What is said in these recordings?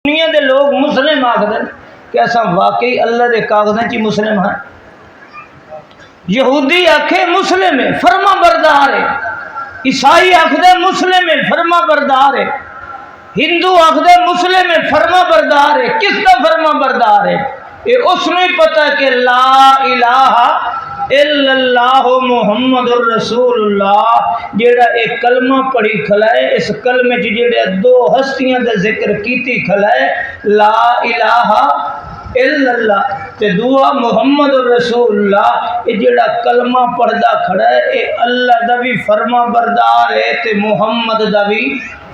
دنیا دے لوگ مسلم آخر کہ ایسا واقعی اللہ دے کاغذیں چی مسلم ہیں. یہودی آکھے مسلم ہے فرما بردار ہے، عیسائی آخدے مسلم ہے فرما بردار ہے، ہندو آخدے مسلم ہے فرما بردار ہے. کس کا فرما بردار ہے؟ یہ اس نے پتہ کہ لا الہ الا اللہ محمد الرسول اللہ جیڑا ایک کلمہ پڑھی کھلائے، اس کلمے جیڑے دو ہستیاں دا ذکر کیتی کھلائے، لا الہ الا اللہ تے دعا محمد الرسول اللہ. یہ جیڑا کلمہ پڑھدا کھڑا ہے اے اللہ دا بھی فرما بردار ہے تے محمد دا بھی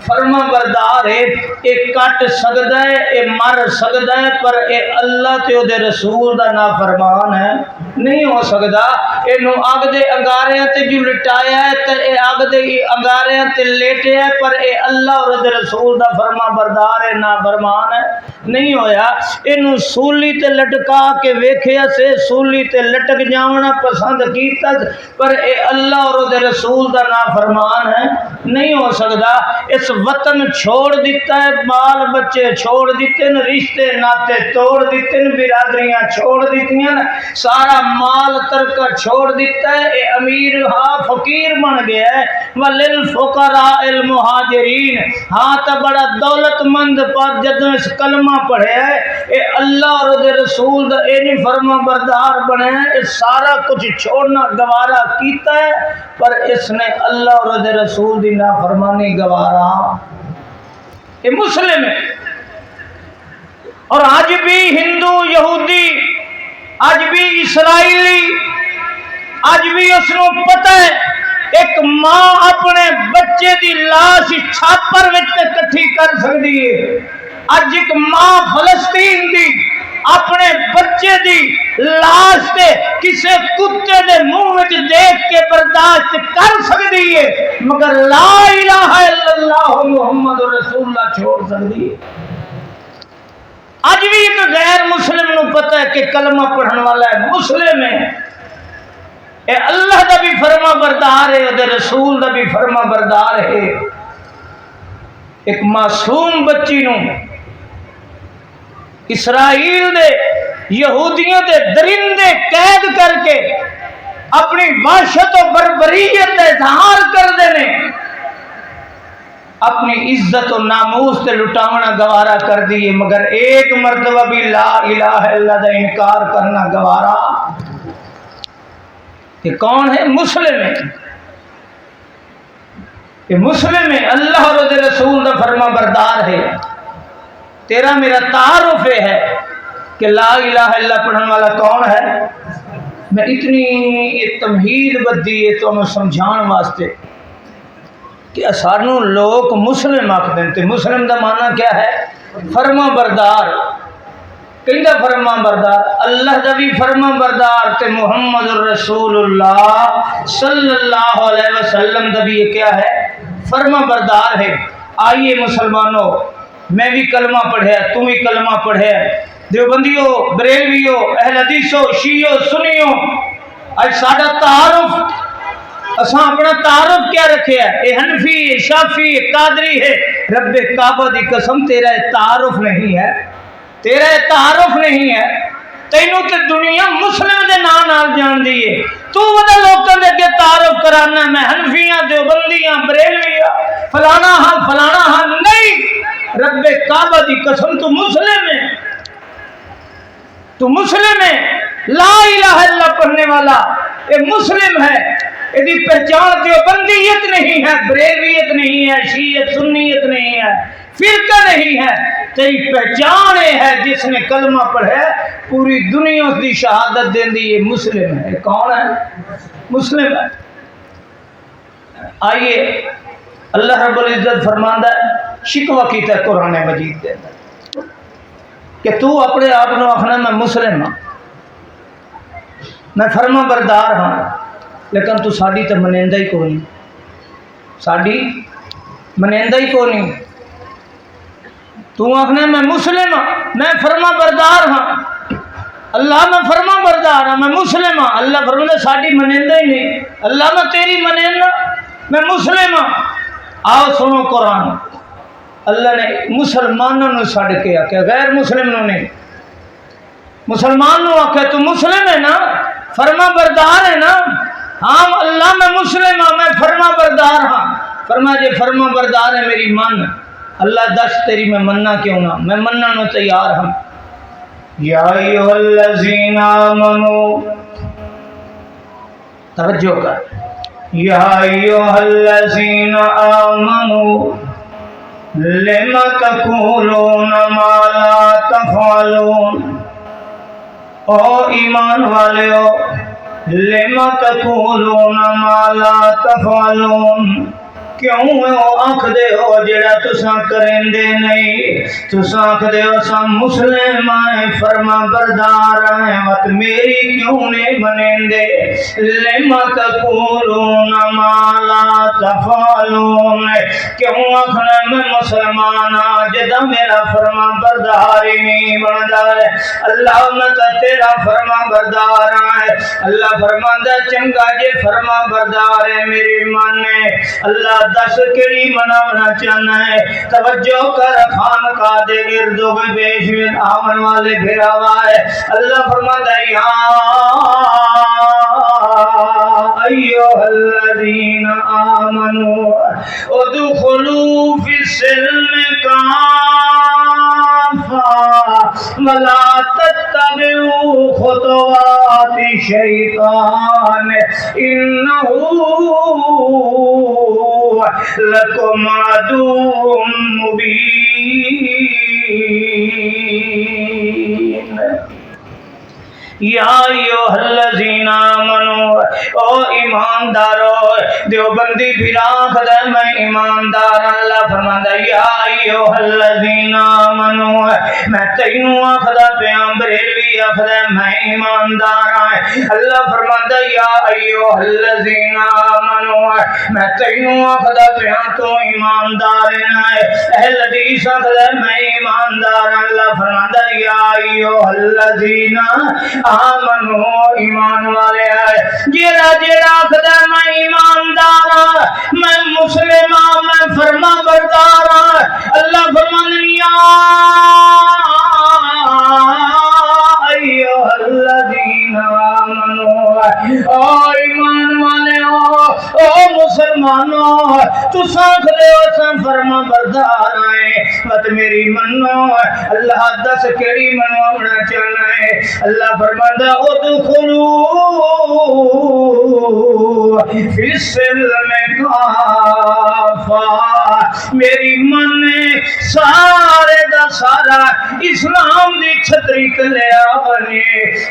فرما بردار ہے. اے کٹ سکدا ہے، اے مر سکدا ہے، پر اے اللہ تے او دے رسول دا نافرمان ہے نہیں ہو سکدا. اینو اگ دے انگاریاں تے جو لٹایا ہے تے اے اگ دے انگاریاں تے لیٹیا ہے، پر اے اللہ اور دے رسول دا فرما بردار ہے نافرمان ہے نہیں ہویا. اینو سولی تے لٹکا کے ویکھیا سے سولی تے لٹک جاونا پسند کیتا، پر اے اللہ اور دے رسول دا نافرمان ہے نہیں ہو سکدا. اس وطن چھوڑ دیتا ہے، بال بچے چھوڑ دیتے ہیں، رشتے ناتے توڑ دیتے ہیں، برادریاں چھوڑ دیتی ہیں، سارا مال ترکہ چھوڑ دیتا ہے. اے امیر ہاں فقیر بن گیا ہے. وَلِلْفُقَرَاءِ الْمُهَاجِرِينَ ہاں تا بڑا دولت مند پر جدوں اس کلمہ پڑھے ہے اے اللہ اور دے رسول دا اے نہیں فرما بردار بنے ہے. اے سارا کچھ چھوڑنا گوارا کیتا ہے، پر اس نے اللہ اور دے رسول دی نافرمانی گوارا. یہ مسلم ہے. اور آج بھی ہندو یہودی، آج بھی اسرائیلی، آج بھی اس کو پتہ ہے ایک ماں اپنے بچے دی لاش چھاپر وچ کٹھی کر سکتی ہے. اج ایک ماں فلسطین دی اپنے بچے دی لاش تے کسے کتے دے منہ وچ دیکھ کے برداشت کر سکتی ہے، مگر لا الہ الا اللہ محمد رسول اللہ چھوڑ سکتی ہے. اج بھی ایک غیر مسلم نو پتہ ہے کہ کلمہ پڑھن والا ہے مسلم ہے، اے اللہ دا بھی فرما بردار ہے، دے رسول دا بھی فرما بردار ہے. ایک معصوم بچی نو اسرائیل دے یہودیوں دے درندے قید کر کے اپنی وحشت و بربریت اظہار کر دینے، اپنی عزت و ناموس تے لٹاونا گوارا کر دیے، مگر ایک مرتبہ بھی لا الہ الا اللہ دا انکار کرنا گوارا. یہ کون ہے؟ مسلم ہے. یہ مسلم ہے، اللہ اور دے رسول دا فرما بردار ہے. تیرا میرا تعارف ہے کہ لا الہ الا اللہ پڑھنے والا کون ہے. میں اتنی تمہید بدی ہے تو میں سمجھان واسطے کہ سانو لوگ مسلم آکھدے تے مسلم دا معنی کیا ہے؟ فرما بردار. کہندا فرما بردار اللہ دا بھی فرما بردار تے محمد الرسول اللہ صلی اللہ علیہ وسلم دا بھی یہ کیا ہے؟ فرما بردار ہے. آئیے مسلمانوں، میں بھی کلمہ پڑھے، تم بھی کلمہ پڑھے، دیوبندیو، بریلویو، اہل حدیثو، شیعو، سنیو. آج ساڑھا تعارف اساں اپنا تعارف کیا رکھے ہے؟ اے حنفی ہے، شافی ہے، قادری ہے. رب کعبہ دی قسم تیرا تعارف نہیں ہے، تیرا تعارف نہیں ہے. تینوں تے دنیا مسلم دے نام نال جان دیئے، تو ودا لوکاں دے کے تعارف کرانا میں حنفیاں، دیوبندیاں، بریلویاں، فلانا ہاں نہیں. رب کعبہ دی قسم تو مسلم ہے، تو مسلم ہے. لا الہ الا اللہ پڑھنے والا یہ مسلم ہے. یہ پہچان دیوبندیت نہیں ہے، بریلویت نہیں ہے، شیعت سنیت نہیں ہے، فرقہ نہیں ہے. تیری پہچان ہے جس نے کلمہ پڑھے پوری دنیا اس کی شہادت دین دی یہ مسلم ہے. کون ہے؟ مسلم ہے. آئیے اللہ رب العزت فرماندہ ہے، شکوہ کیتا ہے قرآن مجید دے کہ تو اپنے آپ نو آخنا میں مسلم ہاں، میں فرما بردار ہاں، لیکن تو ساڑی تو منیندہ ہی کو نہیں، ساڑی منیندہ ہی کو نہیں. تو آخنا میں مسلم ہاں، میں فرما بردار ہاں، اللہ میں فرما بردار ہاں، میں مسلم ہاں. اللہ فرماتا ساڑی منیندہ ہی نہیں. اللہ میں تیری منیندہ، میں مسلم ہاں. آؤ سنو قرآن. اللہ نے مسلمانوں نے چھڑ کے آکھیا، غیر مسلموں نے مسلمانوں آکھیا تو مسلم ہے نا، فرما بردار ہے نا؟ ہاں اللہ میں مسلم ہوں، میں فرما بردار ہاں۔ فرما جے فرما بردار ہے میری من، اللہ دس تیری میں مننا کیوں نہ، میں مننا نو تیار ہوں۔ یا ایھا الذین آمنو، توجہ کر، یا ایھا الذین آمنو لم تقولون ما لا تفعلون، او ایمان والےو لم تقولون ما لا تفعلون، کیوں آنکھ دے ہو جڑا تساں کرندے نہیں؟ تساں آنکھ دے ہو سا مسلم آئے فرما بردار آئے وقت میری کیوں نہیں منیندے؟ لم تقولون ما لا تفعلون، کیوں آنکھنا میں مسلمان آ جدا میرا فرما برداری نہیں بندا ہے؟ اللہ میں تا تیرا فرما بردار آئے۔ اللہ فرماندا چنگا جے فرما بردار ہے میری مانے، اللہ دس کیڑی مناونا چاہنا ہے؟ توجہ کر، خانقاہ دے گردو میں بیش میں آمن والے بھراوا ہے۔ اللہ فرماتا ہے یا ایھا الذین آمنوا ادخلوا فی السلم کافہ ولا تتبعوا خطوات الشیطان انہ لکم عدو مبین۔ یا ایھا الذین آمنوا، او ایماندارو، دیوبندی بھرا خدا میں ایماندار، اللہ فرماندا یا ایھا الذین آمنوا، میں تینوں آخدا پیاں بریلوی آخدا میں ایماندار ہاں۔ اللہ فرماندا یا ایھا الذین آمنوا، میں تینوں آخدا پیاں تو ایماندار ہے۔ اہل حدیث آخدا میں ایماندار، اللہ فرماندا یا ایھا الذین آمنو، ایمان والے آئے جیڑا جیڑا آخدا میں ایماندار ہاں، میں مسلم ہاں، میں فرما بردار ہاں، اللہ فرماندا ایھا الذین آمنو، او ایمان والے او مسلمانوں، تساں آخدے ہو اساں فرما بردار آئے مت میری منو، اللہ دس کیڑی منواونا چاہنا ہے؟ اللہ فرماندا ادخلوا فی السلم کافہ، میری من نے سارے دا سارا اسلام دی چھتری تلے آنے،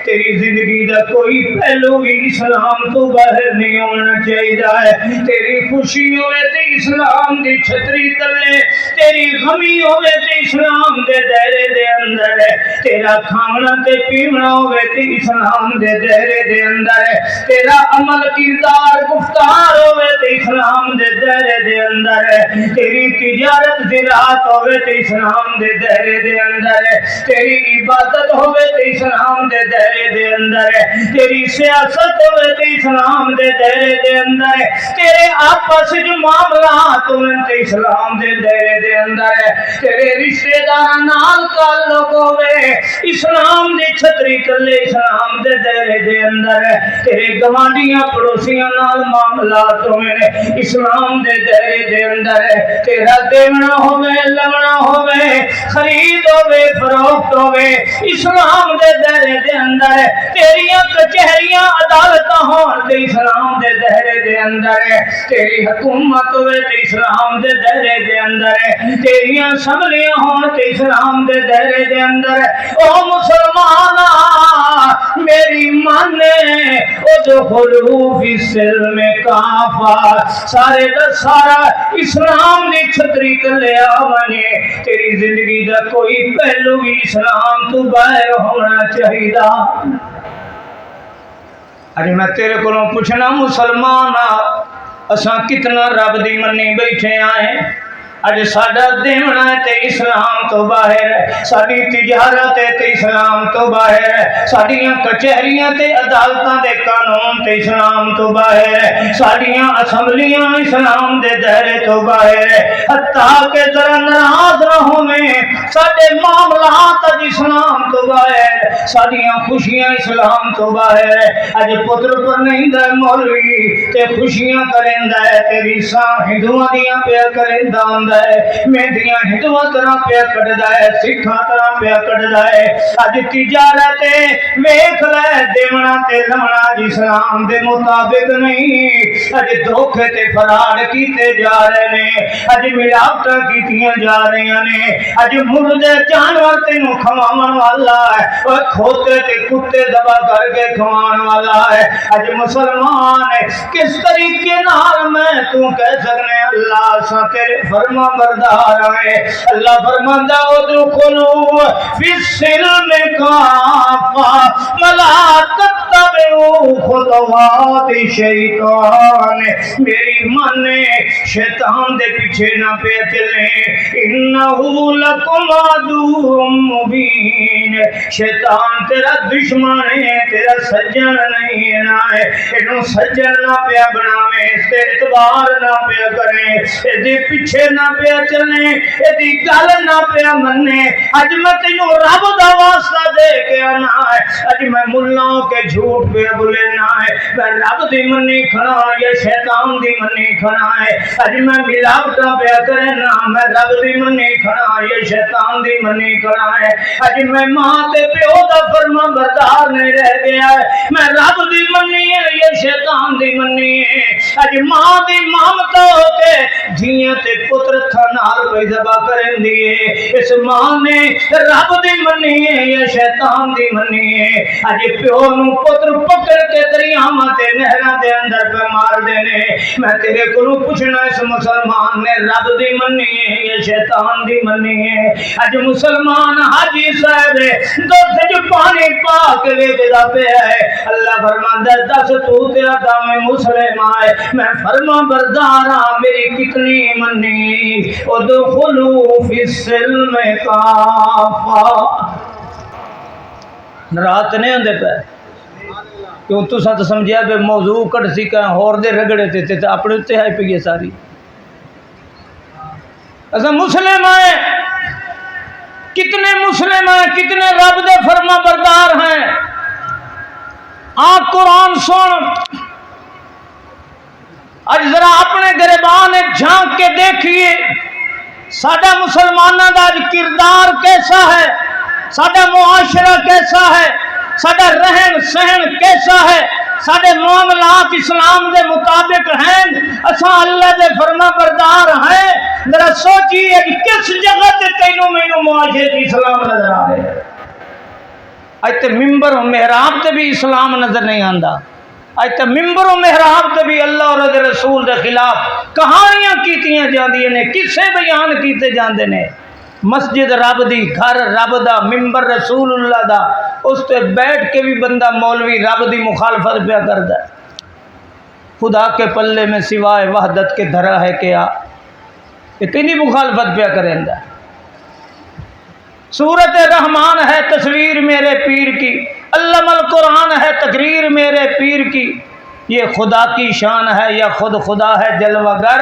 تیری زندگی دا کوئی پہلو بھی اسلام تو باہر نہیں ہونا چاہیے، تیری خوشی ہوئے تے اسلام دی چھتری تلے، تیری غمی ہوئے تے اسلام دے دائرے دے اندر ہے، تیرا کھانا تے پینا ہوئے تے اسلام دے دائرے دے اندر ہے، تیرا عمل کردار گفتار ہوئے تے اسلام دے دائرے دے اندر ہے، تیری تجارت زراعت ہوئے تے اسلام دے دائرے دے اندر ہے، تیری عبادت ہوئے تے اسلام دے دائرے دے اندر ہے، تیری سیاست ہوئے تے اسلام دے دائرے دے اندر ہے، تیرے آپس جو معاملات ہوئے تے اسلام دے دائرے دے اندر ہے، تیرے رشتے دار نال تعلق ہوئے اسلام دی چھتری تلے اسلام دے دائرے دے اندر ہے، تیرے گوانڈیاں پڑوسیاں نال معاملات ہوئے اسلام دے دائرے دے اندر ہے، تیرا دیونا ہوئے لونا ہوئے خرید ہوئے فروخت ہوئے اسلام دے دائرے دے اندر ہے، تیریاں کچہریاں عدالتاں ہون تے اسلام دے دائرے دے اندر ہے، تیری حکومت ہوئے تے اسلام دے دائرے دے اندر ہے، تیریاں اسمبلیاں ہون تے اسلام دے دائرے دے اندر ہے۔ او مسلمانا میری مانے ادخلوا فی السلم کافہ، سارے دا سارا اسلام دی چھتری تلے آونے، تیری زندگی دا کوئی پہلو بھی اسلام تو باہر ہونا چاہیے۔ اج میں تیرے کو پوچھنا مسلمان اساں کتنا رب دی منی بیٹھے آئے؟ اج ساڈا دیونا تے اسلام تو باہر ہے، ساری تجارت تے اسلام تو باہر ہے، ساڈیاں کچہریاں تے عدالتاں دے قانون تے اسلام تو باہر ہے، ساڈیاں اسمبلیاں اسلام دے دائرے تو باہر ہے، حتیٰ کہ ذرا ناراض نہ ہوویں ساڈے معاملات اج اسلام تو باہر ہے، ساڈیاں خوشیاں اسلام تو باہر ہے۔ اج پتر پر نہیں دا مولوی تے خوشیاں کریندا ہے، تیری ساں ہندوؤں دیاں پیا کریندا ہوندا ہے، مہندیاں ہندوؤں طرح پیا کٹدا ہے، سکھاں طرح پیا کٹدا ہے۔ اج تجارت ویکھ لے دیونا تے لونا اج اسلام دے مطابق نہیں، اج دھوکے تے فراڈ کیتے جا رہے نے، اج ملاوٹاں کیتیاں جا رہی نے، اج مردے جانور تینوں کھواون والا ہے، اور کھوتے تے کتے دبا کر کے کھوان والا ہے۔ اج مسلمان کس طریقے نال میں تو کہہ سکنے اللہ سا تیرے فرما بردار ہیں۔ اللہ فرماندا ادخلوا فی السلم کافہ ولا تتبعوا خطوات شیطان، میری مانے شیطان دے پیچھے نہ پہ چلیں، انہو لکم عدو مبین، شیطان تیرا دشمن ہے، تیرا سجن نہیں ہے، انہوں سجن نہ پیا بناویں، اس تے اعتبار نہ پیا کریں، ایدی پیچھے نہ پیا چلیں، ایدی گل نہ پیا مننے۔ اج میں تینوں رب دا واسطہ دے کے آنا ہے، اج میں ملاؤں کے جھوٹ پہ بولے نہ ہے، میں رب دی منی کھڑا یا شیطان دی منی کھڑا ہے، اج میں ملاوٹاں پیا کرے نہ، میں رب دی منی کھڑا یا شیطان دی منی کھڑا ہے، اج میں ماں تے پیو دا فرما بردار نہیں رہ گیا ہے، میں رب دی منی ہے یا شیطان دی منی ہے۔ اج ماں دی مامتا ہو کے دھیاں تے پتر تھنال پہ ذبح کرن دیے، اس ماں نے رب دی منی ہے یا شیطان دی منی ہے۔ اج پیو نو پتر پکڑ کے دریاواں تے نہراں دے اندر پہ مار دینے، میں تیرے کولوں پوچھنا اس مسلمان نے رب دی منی ہے یا شیطان دی منی ہے۔ اج مسلمان حاجی صاحب دودھ جو پانی پا کے ویچدا پیا ہے، اللہ فرماندا ہے دس تو تیرا دم مسلم آئے، میں فرما بردار ہاں، میری کتنی منی، ادخلوا فی السلم کافہ۔ رات نہیں ہوندے پہ کیوں تساں تو سمجھیا بے موضوع کٹ سی کہ ہور دے رگڑے تے اپنے تے ہے پئی ساری، اساں مسلم آئے، کتنے مسلم ہیں، کتنے رب دے فرما بردار ہیں۔ آپ قرآن سن، آج ذرا اپنے گریبان جھانک کے دیکھیے ساڈا مسلمانوں کا آج کردار کیسا ہے، ساڈا معاشرہ کیسا ہے، ساڈا رہن سہن کیسا ہے، ساڈے معاملات اسلام دے مطابق ہیں، اساں اللہ دے فرما بردار ہیں۔ ذرا سوچیے کہ کس جگہ تے تینوں مینوں معاشرے اسلام نظر آ رہے ہیں۔ اج تے ممبر و محراب تے بھی اسلام نظر نہیں آندا، اج تے ممبر و محراب تے بھی اللہ اور رسول دے خلاف کہانیاں کیتیاں جاندیاں نے، قصے بیان کیتے جاندے نے۔ مسجد رب دی، گھر رب دا، ممبر رسول اللہ دا، اس تے بیٹھ کے بھی بندہ مولوی رب دی مخالفت پیا کردا ہے۔ خدا کے پلے میں سوائے وحدت کے دھرا ہے کیا، یہ کنی مخالفت پیا کریندا ہے۔ سورت رحمان ہے تصویر میرے پیر کی، علم القرآن ہے تقریر میرے پیر کی، یہ خدا کی شان ہے یا خود خدا ہے جلوہ گر،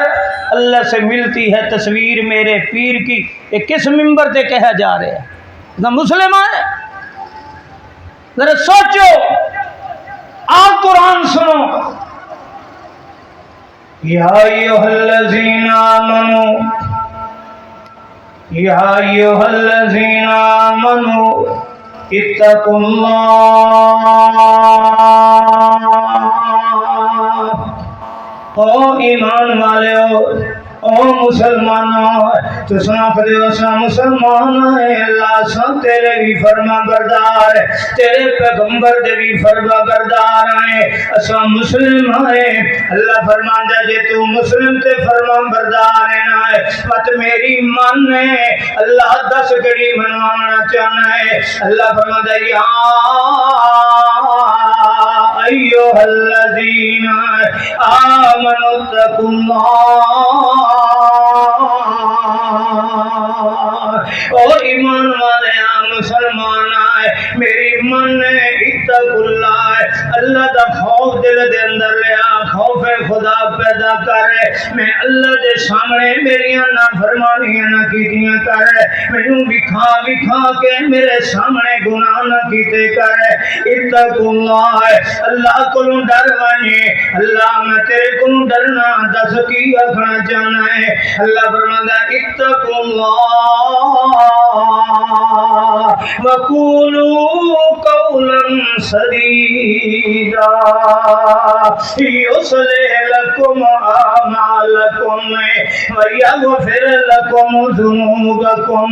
اللہ سے ملتی ہے تصویر میرے پیر کی۔ یہ کس ممبر سے کہا جا رہا ہے؟ نہ مسلم ہے؟ ذرا سوچو، آپ قرآن سنو، یا ایھا الذین آمنوا، یا ایھا الذین آمنوا اتقوا اللہ، او ایمان والےو، او مسلمانوں، تو سنا کریو سا مسلمان ہے، اللہ سا تیرے بھی فرما بردار ہے، تیرے پیغمبر دے بھی فرما بردار ہیں، اسا مسلم ہیں۔ اللہ فرماندا جے تو مسلم تے فرما بردار ہے نا ہے، مت میری من ہے، اللہ دس گڑی منوانا چاہنا ہے۔ اللہ فرماندا یا ایھا الذین آمنوا اتقوا اللہ خدا پیدا کر میں اللہ دے سامنے میری نافرمانیاں نہ کیتیاں کر مینوں وکھا وکھا کے میرے سامنے گناہ نہ کیتے کر اتقوا اللہ اللہ کولوں ڈر ونے اللہ میں تیرے کولوں ڈرنا دس کی آکھنا چاہنا ہے اللہ فرماتا ہے اتقوا اللہ وقولوا قولا سدیدا يصلح لكم أعمالكم ويغفر لكم ذنوبكم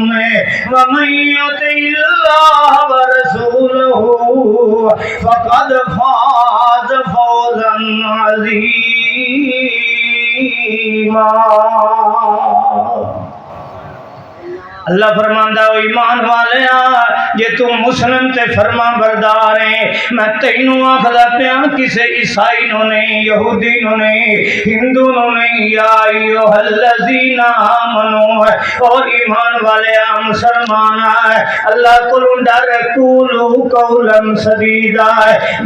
ومن يطع الله ورسوله فقد فاز فوزا عظيما اللہ فرماندا او ایمان والے جے تو مسلم تے فرما بردار ہے میں تینوں آکھدا پیا کسے عیسائی نو نہیں یہودی نو نہیں ہندو نو نہیں یا ایھا الذین آمنو او ایمان والے مسلمان اللہ کولوں ڈر قولوا قولا سدیدا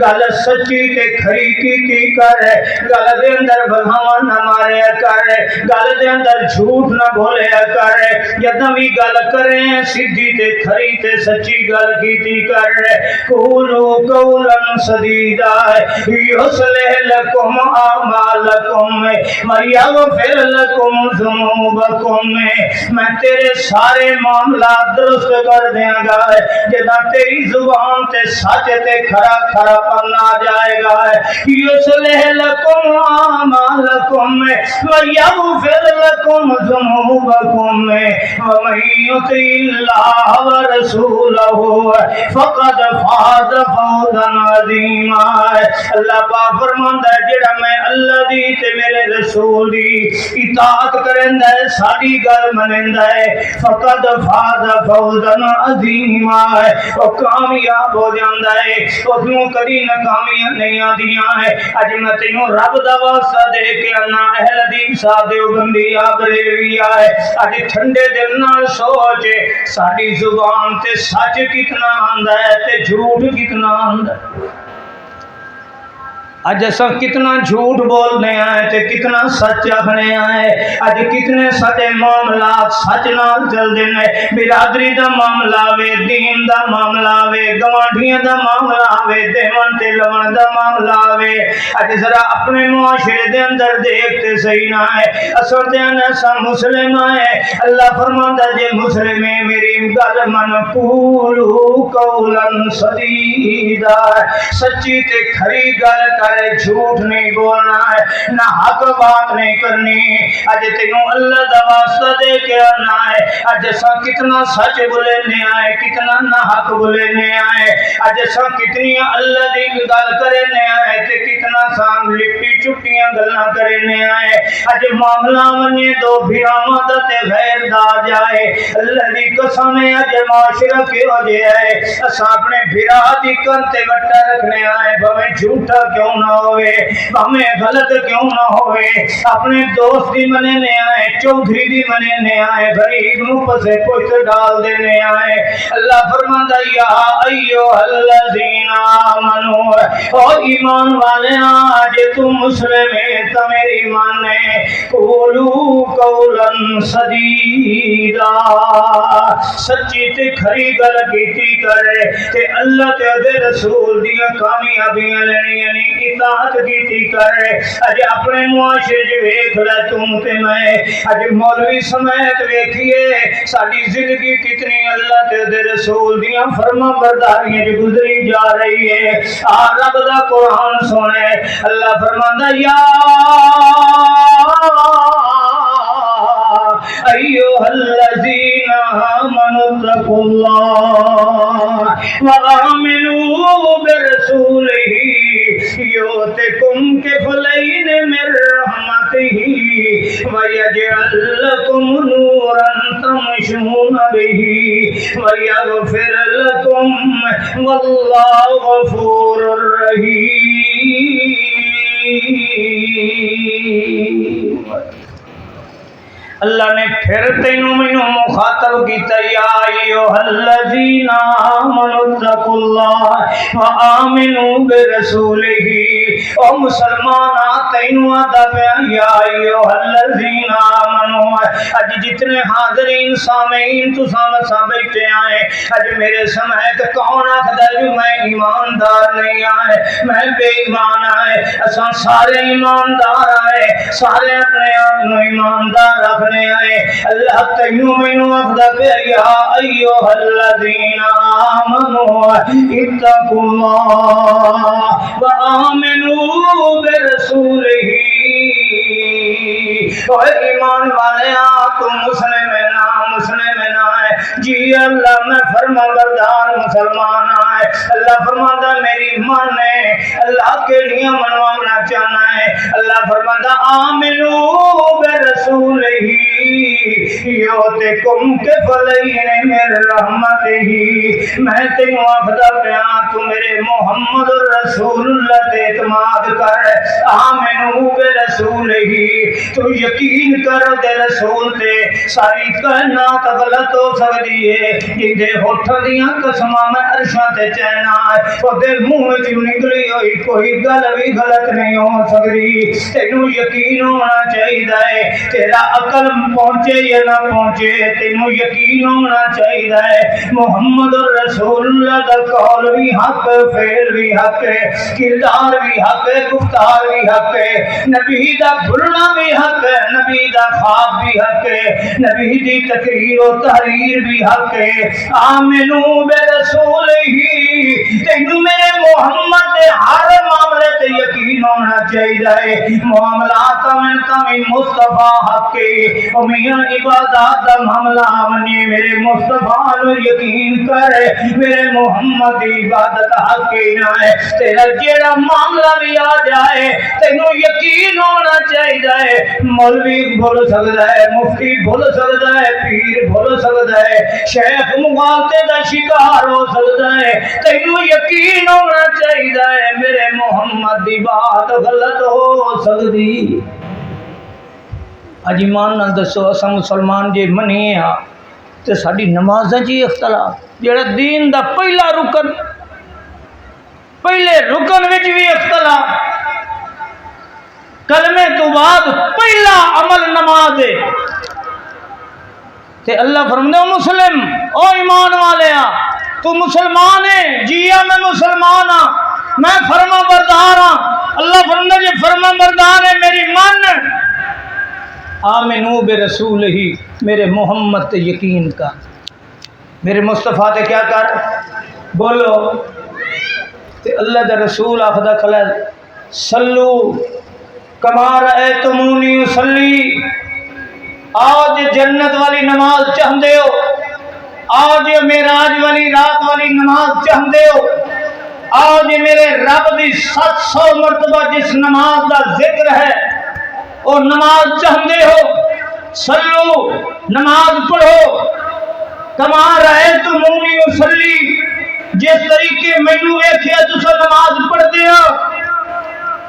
گل سچی تے کھری کیتی کر گل دے اندر بغاواں نہ ماریا کر گل دے اندر جھوٹ نہ بولیا کر جدوں وی گل کریں سیدھی تے کھری تے سچی گل کیتی کر قولوا قولا سدیدا یصلح لکم اعمالکم ویغفر لکم ذنوبکم میں تیرے سارے معاملات درست کر دیاں گا جدا تیری زبان تے سچ تے کھرا کھرا پن آ جائے گا یصلح لکم اعمالکم ویغفر لکم ذنوبکم ومن يطع الله ورسوله فقد فاز فوزا عظيما اللہ پاک فرماندا ہے جڑا میں اللہ دی تے میرے رسول دی اطاعت کریندا ہے ساری گل منیندا ہے فقد فاز فوزا عظیما او کامیاب ہو جاندا ہے اس نوں کبھی ناکامیاں نہیں آندیاں ہے اج میں تینوں رب دا واسطہ دے کے انا اہل حدیث صاحب دیوبندی بریلوی ہے اج ٹھنڈے دل نال سوچ ساری زبان تے سچ کتنا آندا ہے تے جھوٹ کتنا آندا ہے اج اساں کتنا جھوٹ بولنے آئے تے کتنا سچ آخنے آئے اج کتنے سارے معاملات سچ نال چلدے نے برادری دا معاملہ وے دین دا معاملہ وے گوانڈیاں دا معاملہ وے دیون تے لون دا معاملہ وے اج ذرا اپنے معاشرے دے اندر دیکھتے صحیح نہ ہے اساں تے اساں مسلم ہیں اللہ فرماندا جے مسلم ہے میری گل من قولوا قولا سدیدا سچی تے کھری گل جھوٹ نہیں بولنا ہے نہ حق بات نہیں کرنی اج تینوں اللہ دا واسطہ دے کے آنا ہے اج اساں کتنا سچ بولنے آئے کتنا نہ حق بولنے آئے اج اساں کتنی اللہ دی گل کرنے آئے تے کتنا سان لپٹی چپٹیاں گلاں کرنے آئے اج معاملہ ونجے دو بھراواں دا تے غیر دا جائے اللہ دی قسم ہے اج معاشرہ کیو جے ہے اساں اپنے بھرا دی کن تے وٹا رکھنے آئے بھویں جھوٹا کیوں نہ ہوئے ہمیں غلط کیوں نہ ہوئے اپنے دوست دی مننے آئے چودھری دی مننے آئے غریب نو پسے پوچھ ڈال دینے آئے اللہ فرماندا یا ایھا الذین آمنو او ایمان والے آج تم مسلم ہے تو میری مانے قولوا قولا سدیدا سچی تے کھری گل کیتی کرے تے اللہ تے دے رسول دیاں کامیابیاں لینیاں نہیں اطاعت کیتی کرے اج اپنے معاشرے وچ ویکھ لے تم تے میں اج مولوی سمیت ویکھیے ساری زندگی کتنی اللہ تے دے رسول دیاں فرما برداریاں وچ گزری جا رہی ہے رب دا قرآن سنے اللہ فرماندا یا ایھا الذین آمنوا اتقوا اللہ وآمنوا برسولہ یؤتکم کفلین من رحمتہ ویجعل لکم نورا تمشون بہ ویغفر لکم واللہ غفور رحیم اللہ نے پھر تینوں مینوں مخاطب کیتا یا ایھالذین آمنوا اتقوا اللہ وآمنوا برسولہ، او مسلمانہ تینوں آدھا پیا یا ایھالذین آمنوا، اج جتنے حاضرین سامعین تساں مسا بیٹھے آئے، اج میرے سمیت کون آکھدا جو میں ایماندار نہیں آئے، میں بے ایمان آئے، اساں سارے ایماندار آئے، سارے اپنے آپ نو ایماندار رکھنے آئے۔ اللہ تینوں مینوں آکھدا پیا یا ایھا الذین آمنوا اتقوا اللہ وآمنوا برسولہ، اور ایمان والے تو مسلم نہ ہے جی اللہ میں فرما بردار مسلمان آئے۔ اللہ فرماتا میری مانے اللہ کے لیے منوانا چاہنا ہے۔ اللہ فرماتا آمنو برسول ہی یوتکم کفلین من رحمت ہی، میں تینوں آخدا پیا تو میرے محمد رسول اللہ تے اعتماد کر، آمنو برسول ہی تو یقین کر دے رسول تے، ساری کائنات غلط ہو سکتی ہے، جندے ہوٹھاں دیاں قسماں میں عرشاں تے چینا ہے، او دے منہ وچ نکلی ہوئی کوئی گل بھی غلط نہیں ہو سکتی۔ تینوں یقین ہونا چاہیے، تیرا عقل پہنچے یا نہ پہنچے تینوں یقین ہونا چاہیے محمد رسول اللہ دا قول بھی حق، فعل بھی حق ہے، کردار بھی حق ہے، گفتار بھی حق ہے، نبی دا بھولنا بھی حق ہے، نبی دا خواب بھی حق ہے، نبی دی تقریر و تحریر بھی حق ہے۔ آمنو برسول ہی، تینوں میرے محمد دے ہر معاملے تے یقین ہونا چاہیے، معاملات میں تمہیں مصطفیٰ حق ہے، او میاں عبادات دا معاملہ منی میرے مصطفیٰ نو یقین کر، میرے محمد دی عبادت حق نہ ہے، تیرا جیڑا معاملہ بھی آ جائے تینوں یقین ہونا چاہیے، مولوی بھول سکتا ہے، مفتی بھول سکتا ہے، پیر بھول سکتا ہے، شیخ مغالطے دا شکار ہو سکتا ہے، تینوں یقین ہونا چاہیے میرے محمد دی بات غلط ہو سکتی۔ اج ایمان نال دسو اساں مسلمان جے منیے ہاں تے ساڈی نمازاں جی اختلاف، جڑا دین دا پہلا رکن، پہلے رکن وچ بھی اختلاف، کلمے تو بعد پہلا عمل نماز ہے، تے اللہ فرماتا ہے مسلم او ایمان والے تو مسلمان ہے؟ جی ہاں میں مسلمان ہاں، میں فرما بردار ہاں۔ اللہ فرماتا ہے جی فرما بردار ہے میری من، آمنو برسول ہی میرے محمد تے یقین کر، میرے مصطفیٰ تے کیا کر بولو، تے اللہ دا رسول آخدا کھلا صلو کما رأیتمونی اصلی، آج جنت والی نماز چاہندے ہو، آج معراج والی رات والی نماز چاہندے ہو، آج میرے رب دی 700 مرتبہ جس نماز دا ذکر ہے وہ نماز چاہندے ہو، صلو نماز پڑھو، کما رأیتمونی اصلی، جس طریقے مینوں ویکھیا تساں نماز پڑھدے ہو۔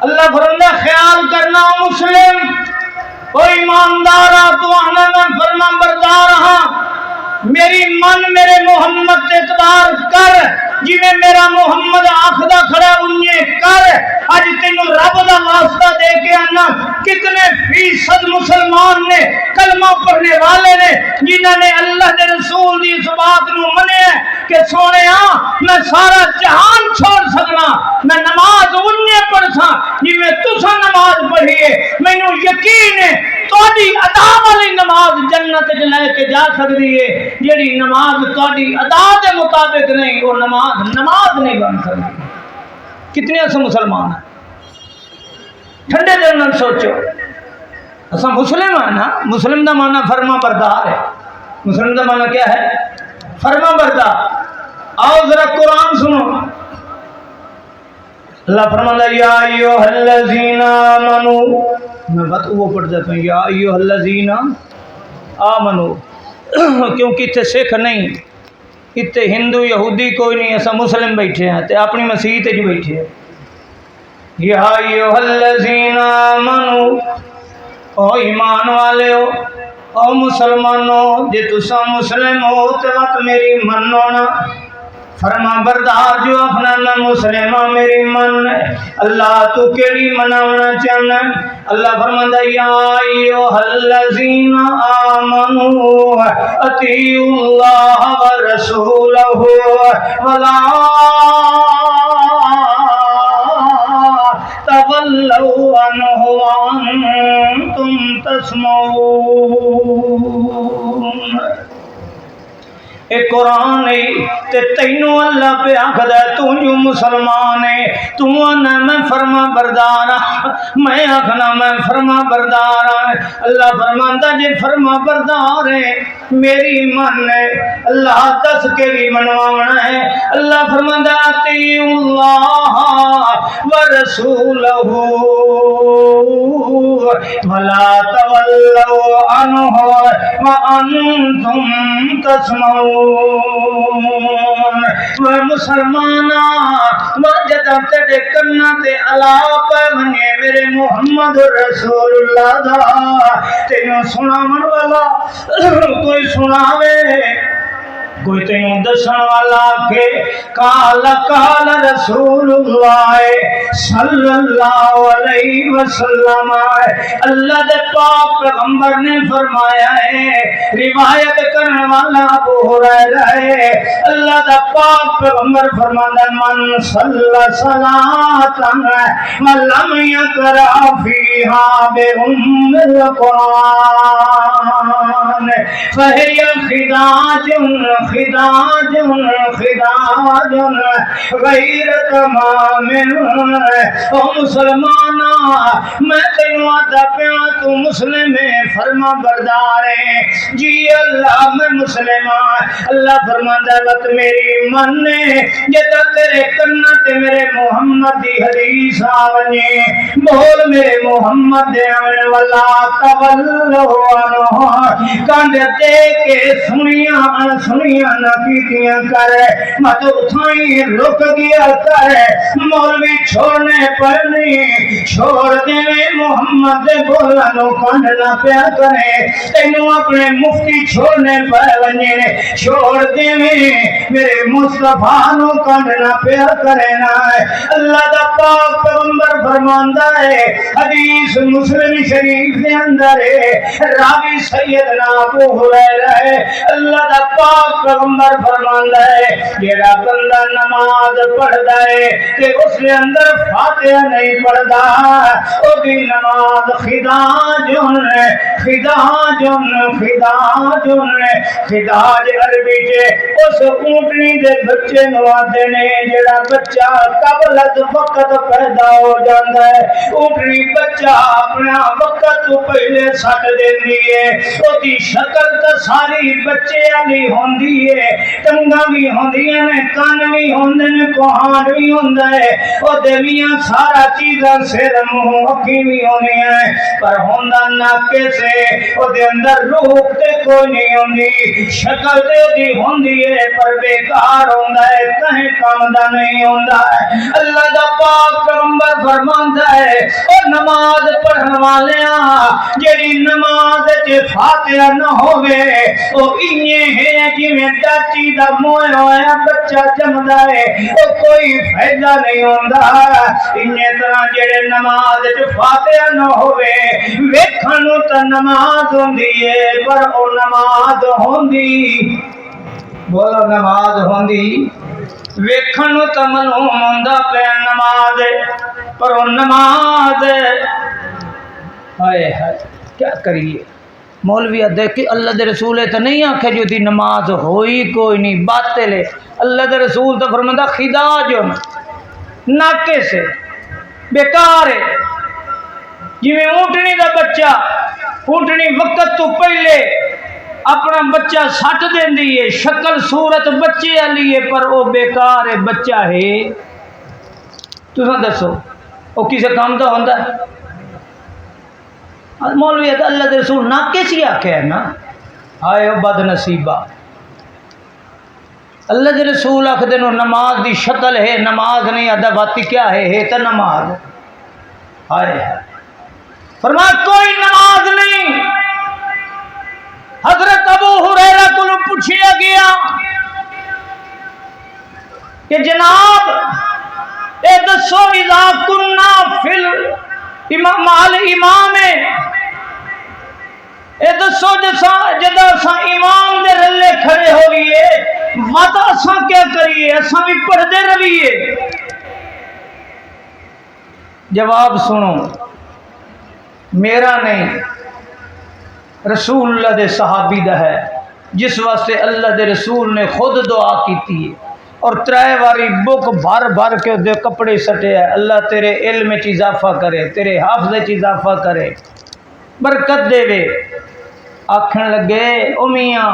اللہ فرماتا خیال کرنا مسلم او ایماندار تو آنا میں فرما بردار ہاں، میری من میرے محمد تے اعتبار کر، جی میں میرا محمد آخدا کھڑا انہیں کر۔ اج تینوں رب دا واسطہ دے کے آنا، کتنے فیصد مسلمان نے کلمہ پڑھنے والے نے جنہوں نے اللہ دے رسول دی اس بات نو منے کہ سونے میں سارا جہان چھوڑ سکنا، میں نماز انہیں پڑھ سا جی میں تسا نماز پڑھیے، مینوں یقین ہے تہاڈی ادا والی نماز جنت وچ لے کے جا سکتی ہے، جیڑی نماز تہاڈی ادا دے مطابق نہیں وہ نماز نہیں بن سکتی۔ کتنے ایسے مسلمان ہیں؟ ٹھنڈے دل نال سوچو، اساں مسلم ہیں نا، مسلم دا معنی فرما بردار ہے، مسلم دا معنی کیا ہے؟ فرما بردار۔ آؤ ذرا قرآن سنو، اللہ فرماتا ہے یا ایھا الذین آمنو، میں بات وہ پڑھ جاتا ہوں یا ایھا الذین آمنو، کیونکہ اتنے سکھ نہیں، اتنے ہندو یہودی کوئی نہیں، ایسا مسلم بیٹھے ہیں تے اپنی مسیح تے جو بیٹھے ہیں۔ یا ایھا الذین آمنو، او ایمان والے ہو، او مسلمانوں جے تسا مسلم ہو تو وقت میری منو نا فرما بردار جو اپنا میں مسلمہ میری من اللہ تو کیڑی مناونا چاہنا اللہ فرماتا یا ایوہ الذین آمنوا اطیعوا اللہ ورسولہ ولا تولوا عنہ وانتم تسمعون اے قرآن ہے تے تینوں اللہ پہ آکھدا تو جو مسلمان ہے تو آنا میں فرما بردار میں آکھنا میں فرما بردار اللہ فرماندا جے فرما بردار ہے میری من ہے اللہ دس کے بھی منوانا ہے اللہ فرماندا اطیعوا اللہ ورسولہ ولا تولوا عنہ وانتم تسمعون وہ مسلمانا جدہ تیرے کرنا تے علاپ منگے میرے محمد رسول اللہ دا تینوں سنا من والا کوئی سناوے کوئی تینوں دسن والا کہ قال قال رسول اللہ صلی اللہ علیہ وسلم اللہ دے پاک پیغمبر نے فرمایا ہے روایت کرنے والا ابو ہریرہ ہے اللہ دا پاک پیغمبر فرماتا من صلی صلاۃ ولم یقرأ فیہا بأم القرآن فہی خداج خداج خداج غیر تمام او مسلمانا میں تینوں آتا پیا تو مسلم فرما بردار ہے جی اللہ میں مسلمان اللہ فرماتا وقت میری من نے جتا تیرے کرنا تے میرے محمد دی حدیث آونے بول میرے محمد دے آونے والا تولو عنہ کاندھ دے کے سنیاں نکیتیاں کرے مت اٹھائیں رک گیا کرے مولوی چھوڑنے پر نہیں چھوڑ دے محمد دے بولا نو کانڈ نہ پیا کرے تینوں اپنے مفتی چھوڑنے پر ونجے چھوڑ دے میرے مصطفیٰ نو کانڈ نہ پیا کرے نا اللہ دا پاک پیغمبر فرماندا ہے حدیث مسلم شریف دے اندر ہے راوی سیدنا ابو ہریرہ ہے اللہ دا پاک پیغمبر فرماندا ہے جیڑا بندہ نماز پڑھدا ہے تے اس کے اندر فاتحہ نہیں پڑھدا او دی نماز خداج خداج خداج خداج عربی چ اس اونٹنی دے بچے نو آندے نے جیڑا بچہ قبل از وقت پیدا ہو جاندا ہے اونٹنی بچہ اپنا وقت تو پہلے سٹ دیندی ہے او دی شکل تے ساری بچے والی ہوندی ہے ٹنگاں بھی ہوندیاں نے کان بھی ہوندے نے کوہاں بھی ہوندا ہے او دیویاں سارا چیزاں سر منہ اکھی بھی ہوندیاں پر ہوندا ناکے سے او دے اندر روح تے کوئی نہیں ہوندی شکل تے دی ہوندی ہے پر بیکار ہوندا ہے کہیں کام دا نہیں ہوندا ہے اللہ دا پاک پیغمبر فرماندا ہے او نماز پڑھن والیاں جیڑی نماز وچ فاتحہ نہ ہوے او اینے ہے جویں ڈاچی دا مویا ہویا بچہ جمدا ہے او کوئی فائدہ نہیں ہوندا اینے طرح جڑے نماز وچ فاتحہ نہ ہوے ویکھن نوں تے نماز ہوندی ہے پر او نماز ہوندی بولو نماز ہوندی ویکھن نوں تے معلوم ہوندا پیا نماز پر او نماز ہائے ہائے کیا کریے مولوی دیکھی اللہ دے رسول تو نہیں آکھے جو دی نماز ہوئی کوئی نہیں باطل ہے اللہ دے رسول تو فرماتا خداج ناکے سے بیکار ہے جویں اونٹنی دا بچہ اونٹنی وقت تو پہلے اپنا بچہ سٹ دیندی ہے شکل صورت بچے والی ہے پر وہ بیکار ہے بچہ ہے تساں دسو وہ کسے کام دا ہوندا ہے مولوی اللہ دے رسول نہ کسی آکھے ہے نا آئے بد نصیبہ اللہ دے رسول آکھ دے نماز دی شکل ہے نماز نہیں ادا باتی کیا ہے تو نماز آئے فرمایا کوئی نماز نہیں کہ جناب اے دسو اذا کننا فل مال امام اے دسو جدا اساں امام دے رلے کھڑے ہوئیے وعدہ اساں کیا کریے، اساں بھی پڑھدے رویے؟ جواب سنو، میرا نہیں، رسول اللہ دے صحابی دا ہے، جس واسطے اللہ دے رسول نے خود دعا کیتی ہے اور 3 واری بک بھر بھر کے دے کپڑے سٹے ہے، اللہ تیرے علم چ اضافہ کرے، تیرے حافظ چ اضافہ کرے، برکت دے وے۔ آکھن لگے او میاں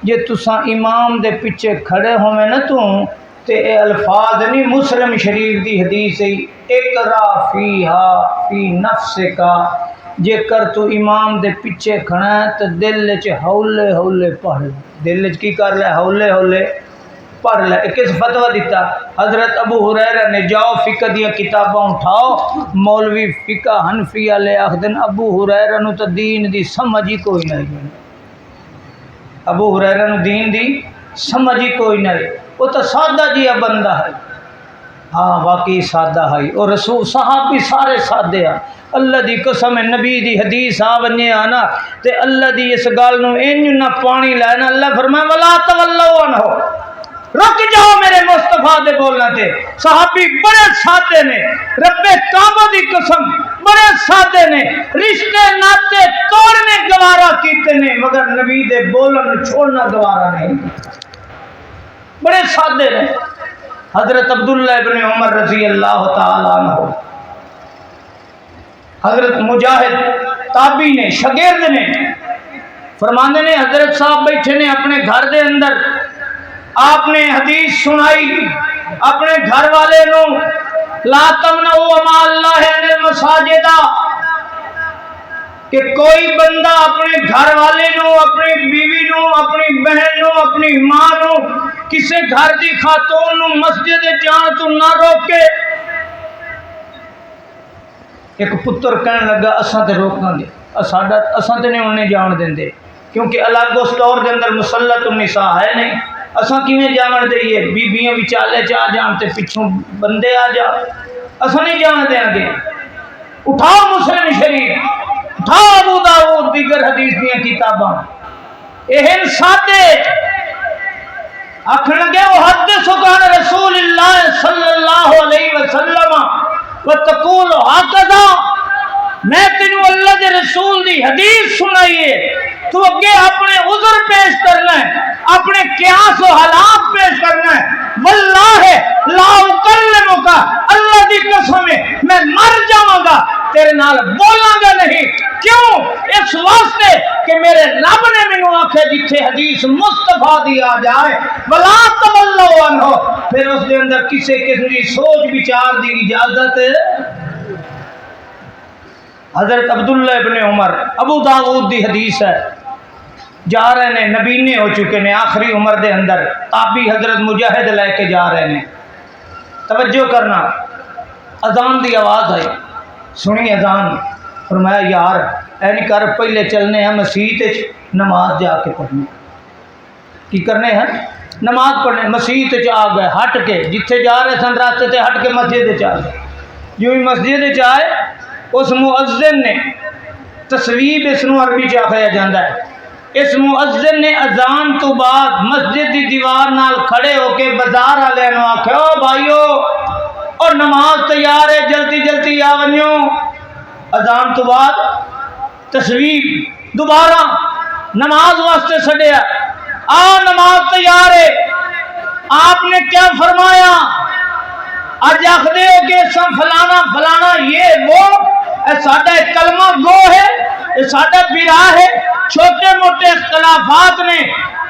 جے تساں امام دے پیچھے کھڑے ہوئے نا تے اے الفاظ نہیں، مسلم شریف دی حدیث ہے، اقرا فیہا فی نفسک، جے کر تو امام دے پیچھے کھڑا ہے تو دل چ ہولے ہولے پڑھ لے، دل چ کی کر لے؟ ہولے ہولے پڑھ لے۔ کس فتویٰ دیتا؟ حضرت ابو ہریرہ نے، جاؤ فقہ دیا کتاباں اٹھاؤ، مولوی فقہ حنفی والے آخدن ابو ہریرہ نو تو دین دی سمجھ ہی کوئی نہیں، ابو ہریرہ نو دین دی سمجھ ہی کوئی نہیں، وہ تو سادہ جیا بندہ ہے۔ ہاں واقعی سادہ ہے، اور رسول صحابی سارے سادے ہیں۔ اللہ دی قسم نبی دی حدیث آ ونجے آنا تے اللہ دی اس گل نو انج نہ پانی لینا، اللہ فرمائے ولا تولوا عنہ، رک جاؤ میرے مصطفیٰ دے بولنا تے۔ صحابی بڑے سادے نے، رب کعبہ دی قسم بڑے سادے نے، رشتے ناتے توڑنے گوارا کیتے نے، مگر نبی دے بولن چھوڑنا گوارا نہیں، بڑے سادے نے۔ حضرت عبداللہ ابن عمر رضی اللہ تعالیٰ عنہ، حضرت مجاہد تابعی نے، شاگرد نے، فرماندے نے حضرت صاحب بیٹھے نے اپنے گھر دے اندر، آپ نے حدیث سنائی اپنے گھر والے نو، لا تمنعوا مع اللہ عن المساجد، کہ کوئی بندہ اپنے گھر والے نو، اپنی بیوی نو، اپنی بہن نو، اپنی ماں نو، کسے گھر دی خاتون نو مسجد جان تو نہ روکے۔ ایک پتر کہنے لگا اساں تے روکاں گے، اساں تے نہیں انہیں جان دیندے، کیونکہ الگ اس دور دے اندر مسلط النساء ہے نہیں، اساں کیویں جان دئیے؟ بیبیاں وچالے چا جان تے پچھوں بندے آ جا، اساں نہیں جان دیاں گے۔ اٹھاؤ مسلم شریف، اٹھاؤ ابو داؤد، دیگر حدیث دیاں کتاباں، اہن سادے آکھن لگے احدثک عن رسول اللہ صلی اللہ علیہ وسلم وتقول ہکذا، میں تینوں اللہ دے رسول دی حدیث سنائیے، تو اگے اپنے عذر پیش کرنا ہے، اپنے قیاس و حالات پیش کرنا ہے۔ واللہ لا اکلمک، اللہ دی قسم ہے میں مر جاؤں گا تیرے نال بولاں گا نہیں، کیوں؟ اس واسطے کہ میرے رب نے مینوں آکھے جتھے حدیث مصطفیٰ دی آ جائے ولا تولوا عنہ، پھر اس دے اندر کسے قسم دی سوچ بچار دی اجازت ہے۔ حضرت عبداللہ ابن عمر، ابو داؤد دی حدیث ہے، جا رہے نے، نبینے ہو چکے نے، آخری عمر دے اندر، تابعی حضرت مجاہد لے کے جا رہے نے، توجہ کرنا، اذان دی آواز آئی، سنی اذان، فرمایا یار اے نہیں کر، پہلے چلنے ہیں مسجد نماز جا کے پڑھنے، کی کرنے ہیں؟ نماز پڑھنے۔ مسجد آ گئے، ہٹ کے جتھے جا رہے سن راستے تے ہٹ کے مسجد آ گئے، جو ہی مسجد آئے اس مؤذن نے، تصویب اس نو عربی چ آخیا جاتا ہے، اس مؤذن نے اذان تو بعد مسجد دی دیوار نال کھڑے ہو کے بازار والے نو آخیا او بھائیو اور نماز تیار ہے، جلدی جلدی آ ونجو۔ اذان تو بعد تصویب دوبارہ نماز واسطے سڈیا، آ نماز تیار ہے۔ آپ نے کیا فرمایا؟ اج آخدے ہو کہ فلانا فلانا یہ وہ، ساڈا کلمہ گو ہے، ساڈا برا ہے، چھوٹے موٹے اختلافات نے،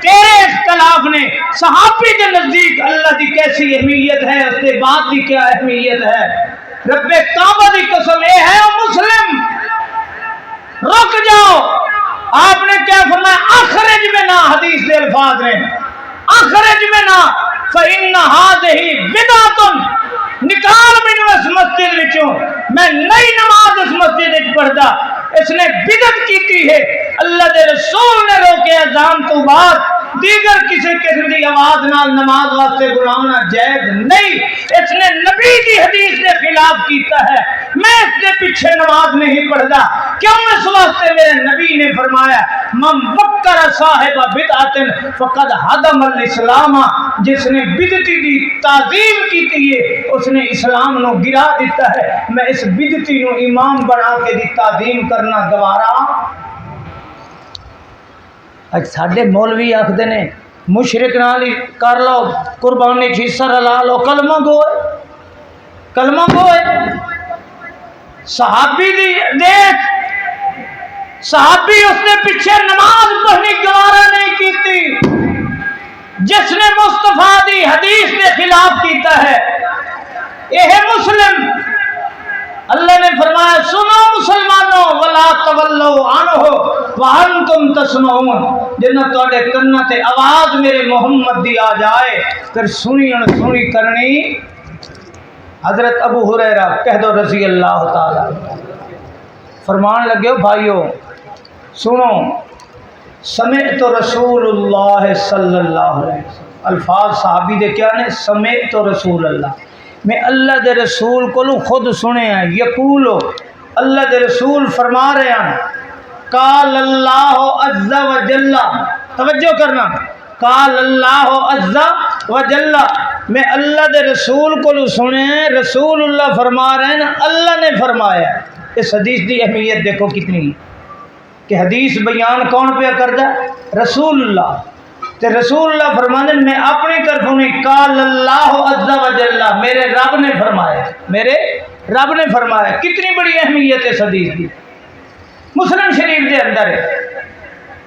تیرے اختلاف نے، صحابی کے نزدیک اللہ دی کیسی اہمیت ہے، اس کے بعد دی کیا اہمیت ہے، رب کعبہ دی قسم اے ہے او مسلم، رک جاؤ۔ آپ نے کیا فرمایا؟ اخرج منا، حدیث کے الفاظ ہیں، اخرج منا فإن هذه بدعۃ، نکال مینو اس مسجد وچوں، میں نئی نماز اس مسجد وچ پڑھدا، اس نے بدعت کیتی ہے۔ اللہ دے رسول نے روکے اذان تو بعد دیگر کسی قسم کی آواز نال نماز واسطے بلانا جائز نہیں. اس نے نبی کی حدیث کے خلاف کیتا ہے. میں اس کے پیچھے نماز نہیں پڑھتا. کیوں؟ اس واسطے میرے نبی نے فرمایا من بکر صاحب بدعت فقد ہدم الاسلام. جس نے بدعتی دی تعظیم کی ہے اس نے اسلام نو گرا دیتا ہے. میں اس بدعتی نو امام بنا کے دی تعظیم کرنا گوارا. اج ساڈے مولوی آکھدے نے مشرک نال ہی کر لو قربانی حصہ رلا لو. کلمہ گو ہے, کلمہ گو ہے. صحابی دی دیکھ, صحابی اس نے پیچھے نماز پڑھنی گوارا نہیں کیتی. جس نے مصطفیٰ دی حدیث کے خلاف کیتا ہے یہ مسلم. اللہ نے فرمایا سنو مسلمانوں ولا تولوا عنہ وانتم تسمعون. جنہ تواڈے کنا تے آواز میرے محمد دی آ جائے پھر سنی سنی کرنی. حضرت ابو ہریرہ کہہ دو رضی اللہ تعالی فرمان لگے ہو بھائیو سنو سمعت رسول اللہ صلی اللہ علیہ وسلم. الفاظ صحابی دے کیا نے؟ سمعت رسول اللہ. میں اللہ دے رسول کو خود سنے ہیں. یقولو اللہ دے رسول فرما رہے ہیں قال اللہ عز و جل. توجہ کرنا, قال اللہ عز و جل. میں اللہ دے رسول کو سنے ہیں. رسول اللہ فرما رہے ہیں, اللہ نے فرمایا. اس حدیث دی اہمیت دیکھو کتنی کہ حدیث بیان کون پہ کرتا ہے؟ رسول اللہ. تے رسول اللہ فرمانے میں اپنی طرفوں نہیں, قال اللہ عز و جل, میرے رب نے فرمایا, میرے رب نے فرمایا. کتنی بڑی اہمیت ہے اس حدیث کی. مسلم شریف کے اندر ہے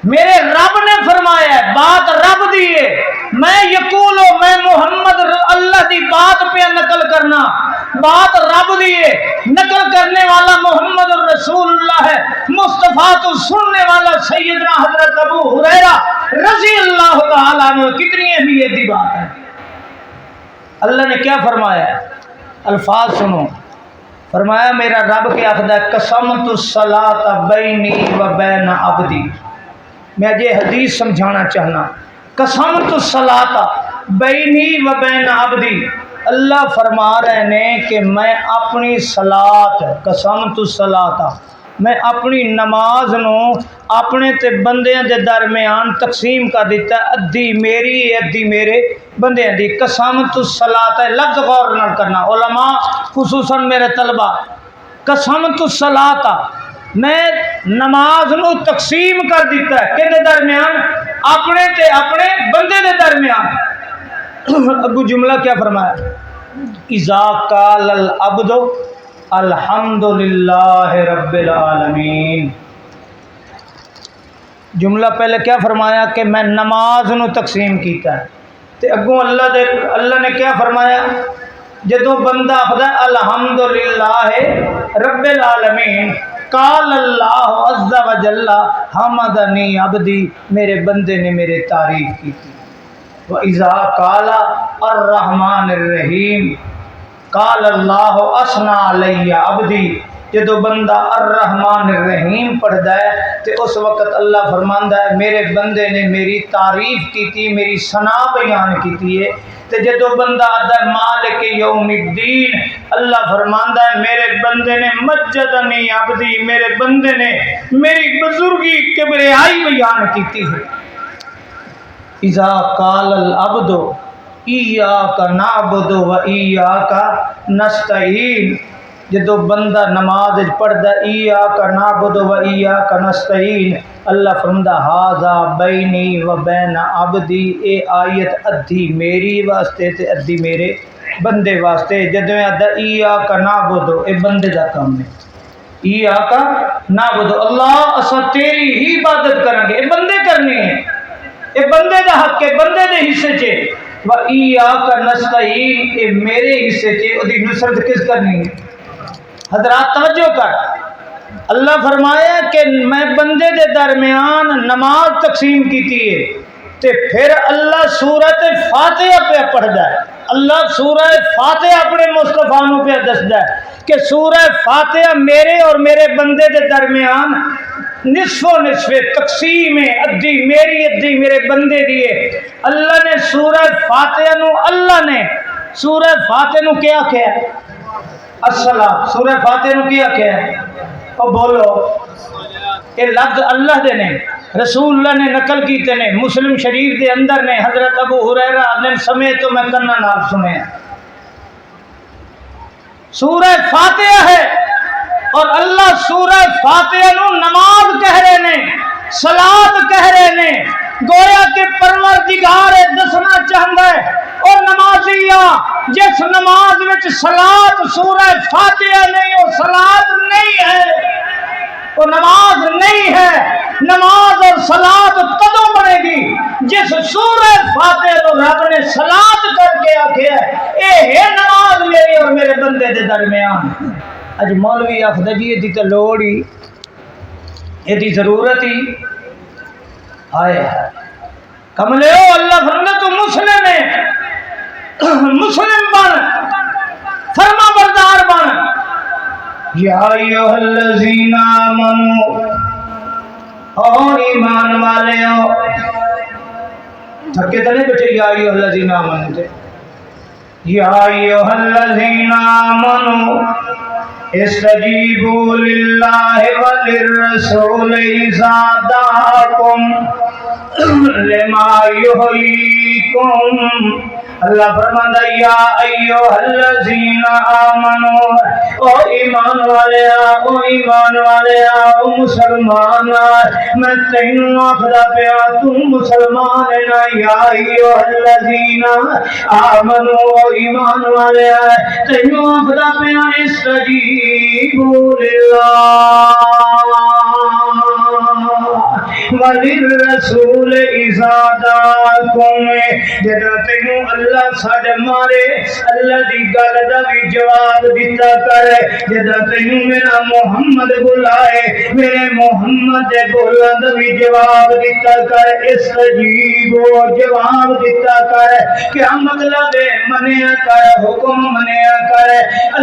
میرے رب نے فرمایا ہے, بات رب دی ہے. میں یقولو میں محمد اللہ دی بات پہ نقل کرنا, بات رب دی ہے. نقل کرنے والا محمد رسول اللہ ہے. مصطفیٰ تو سننے والا سیدنا حضرت ابو ہریرہ رضی اللہ تعالیٰ عنہ. کتنی اہمیت دی بات ہے. اللہ نے کیا فرمایا ہے؟ الفاظ سنو. فرمایا میرا رب کیا آخدا ہے قسمت الصلاۃ بینی و بین عبدی. میں یہ حدیث سمجھانا چاہنا. قسمت الصلاۃ بینی و بین عبدی. اللہ فرما رہے ہیں کہ میں اپنی صلاۃ قسمت الصلاۃ میں اپنی نماز نو اپنے تے بندیاں دے درمیان تقسیم کر دیتا. ادھی میری ادھی میرے بندیاں دی. قسمت الصلاۃ لفظ غور نہ کرنا علماء خصوصاً میرے طلبہ. قسمت الصلاۃ میں نماز نو تقسیم کر دیتا ہے کہ درمیان اپنے تے اپنے بندے دے درمیان. ابو جملہ کیا فرمایا؟ اذا قال العبد الحمدللہ رب العالمین. جملہ پہلے کیا فرمایا کہ میں نماز نو تقسیم کیتا ہے. تے اگوں اللہ نے کیا فرمایا؟ جدوں بندہ آخدا الحمدللہ رب العالمین قال اللہ عز و جل حمدنی عبدی, میرے بندے نے میرے تعریف کی تھی. وَإِذَا قَالَ الرَّحْمَنِ الرَّحِيمِ قَالَ اللَّهُ أَثْنَى عَلَيَّ عَبْدِي. جدو بندہ الرحمن الرحیم پڑھتا ہے تو اس وقت اللہ فرماندا ہے میرے بندے نے میری تعریف کی تھی, میری ثنا بیان کی ہے. تو جدو بندہ آتا ہے مالک یوم الدین, اللہ فرماندا ہے میرے بندے نے مجدنی عبدی, میرے بندے نے میری بزرگی کبریائی بیان کی ہے. اذا قال العبد ایاک نعبد و ایاک نستعین. جدو بندہ نماز پڑھدا ایاک نعبد و ایاک نستعین, اللہ فرماندا ھذا بینی و بین عبدی. اے آیت ادھی میری واسطے تے ادھی میرے بندے واسطے. جدو آدا ایاک نعبد, اے بندے دا کام ہے. ایاک نعبد, اللہ اساں تیری ہی عبادت کریں گے, اے بندے کرنی ہے, اے بندے دا حق ہے, بندے دے حصے چے. و ایاک نستعین, اے میرے حصے چے, اودی نصرت کس کرنی ہے؟ حضرات توجہ کر. اللہ فرمایا کہ میں بندے دے درمیان نماز تقسیم کیتی ہے. تے پھر اللہ سورۃ فاتحہ پہ پڑھدا ہے. اللہ سورہ فاتحہ اپنے مصطفیٰ نو پہ دسدا ہے کہ سورہ فاتحہ میرے اور میرے بندے دے درمیان نصف و نصف تقسیم ادھی میری ادھی میرے بندے دیے. اللہ نے سورہ فاتحہ نو سورہ فاتحہ نو کیا کہا؟ الصلاۃ. سورہ فاتحہ نو کیا کہا؟ او بولو یہ لفظ اللہ دے نے رسول اللہ نے نقل کیتے نے مسلم شریف دے اندر نے. حضرت ابو ہریرہ نے سمے تو میں کنا نال سنے. سورہ فاتحہ ہے اور اللہ سورہ فاتحہ نو نماز کہہ رہے نے صلاۃ کہہ رہے نے. گویا کہ پروردگار دسنا چاہتا ہے اور نمازیا جس نماز وچ صلاۃ سورہ فاتحہ نہیں وہ صلاۃ نہیں ہے وہ نماز نہیں ہے. نماز اور صلاۃ کدوں بنے گی جس سورہ فاتحہ تو رب نے صلاۃ کر کے آکھیا اے ہے نماز میری اور میرے بندے دے درمیان. اج مولوی آخدا جی یہ تے لوڑ ہی یہ ضرورت ہی آئے کملے ہو. اللہ فرماتا تو مسلم ہے مسلم بن فرما بردار بن. یا ایھا الذین آمنو اور ایمان والے ہو تھکے تو نہیں بیٹھے. یا ایھا الذین آمنو تے یا ایھا الذین آمنو استجیبوا للہ وللرسول اذا دعاکم لما یحییکم. اللہ فرماتا یا ایھا الذین آمنو او ایمان والے او ایمان والے او مسلمان میں تینوں آخدا پیا تو مسلمان ہے نا. یا ایھا الذین آمنو او ایمان والے تینوں آخدا پیا استجیبوا للہ وللرسول اذا دعاکم. جدوں تینوں اللہ ساڈے مارے اللہ دی گل دا بھی جواب دیتا کر. جدوں تینوں میرا محمد بلائے میرے محمد دے بولن دا بھی جواب دیتا کر. استجیبو جواب دیتا کر. کیا مطلب ہے؟ منیا کر حکم منیا کر.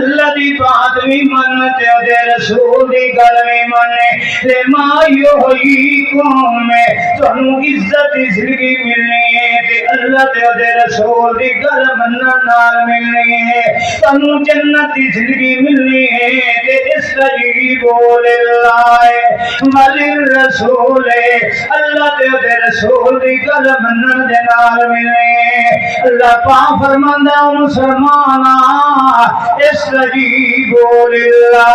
اللہ دی بات بھی من تے دے رسول دی گل بھی من. لما یحییکم تانوں عزت زندگی ملنی ہے تے اللہ تے دے رسول دی گل منن نال ملنی ہے. تانوں جنت دی زندگی ملنی ہے تے استجیبوا للہ وللرسول اللہ تے دے رسول دی گل منن دے نال ملنی ہے. اللہ پاک فرماندا مسلمانا استجیبوا للہ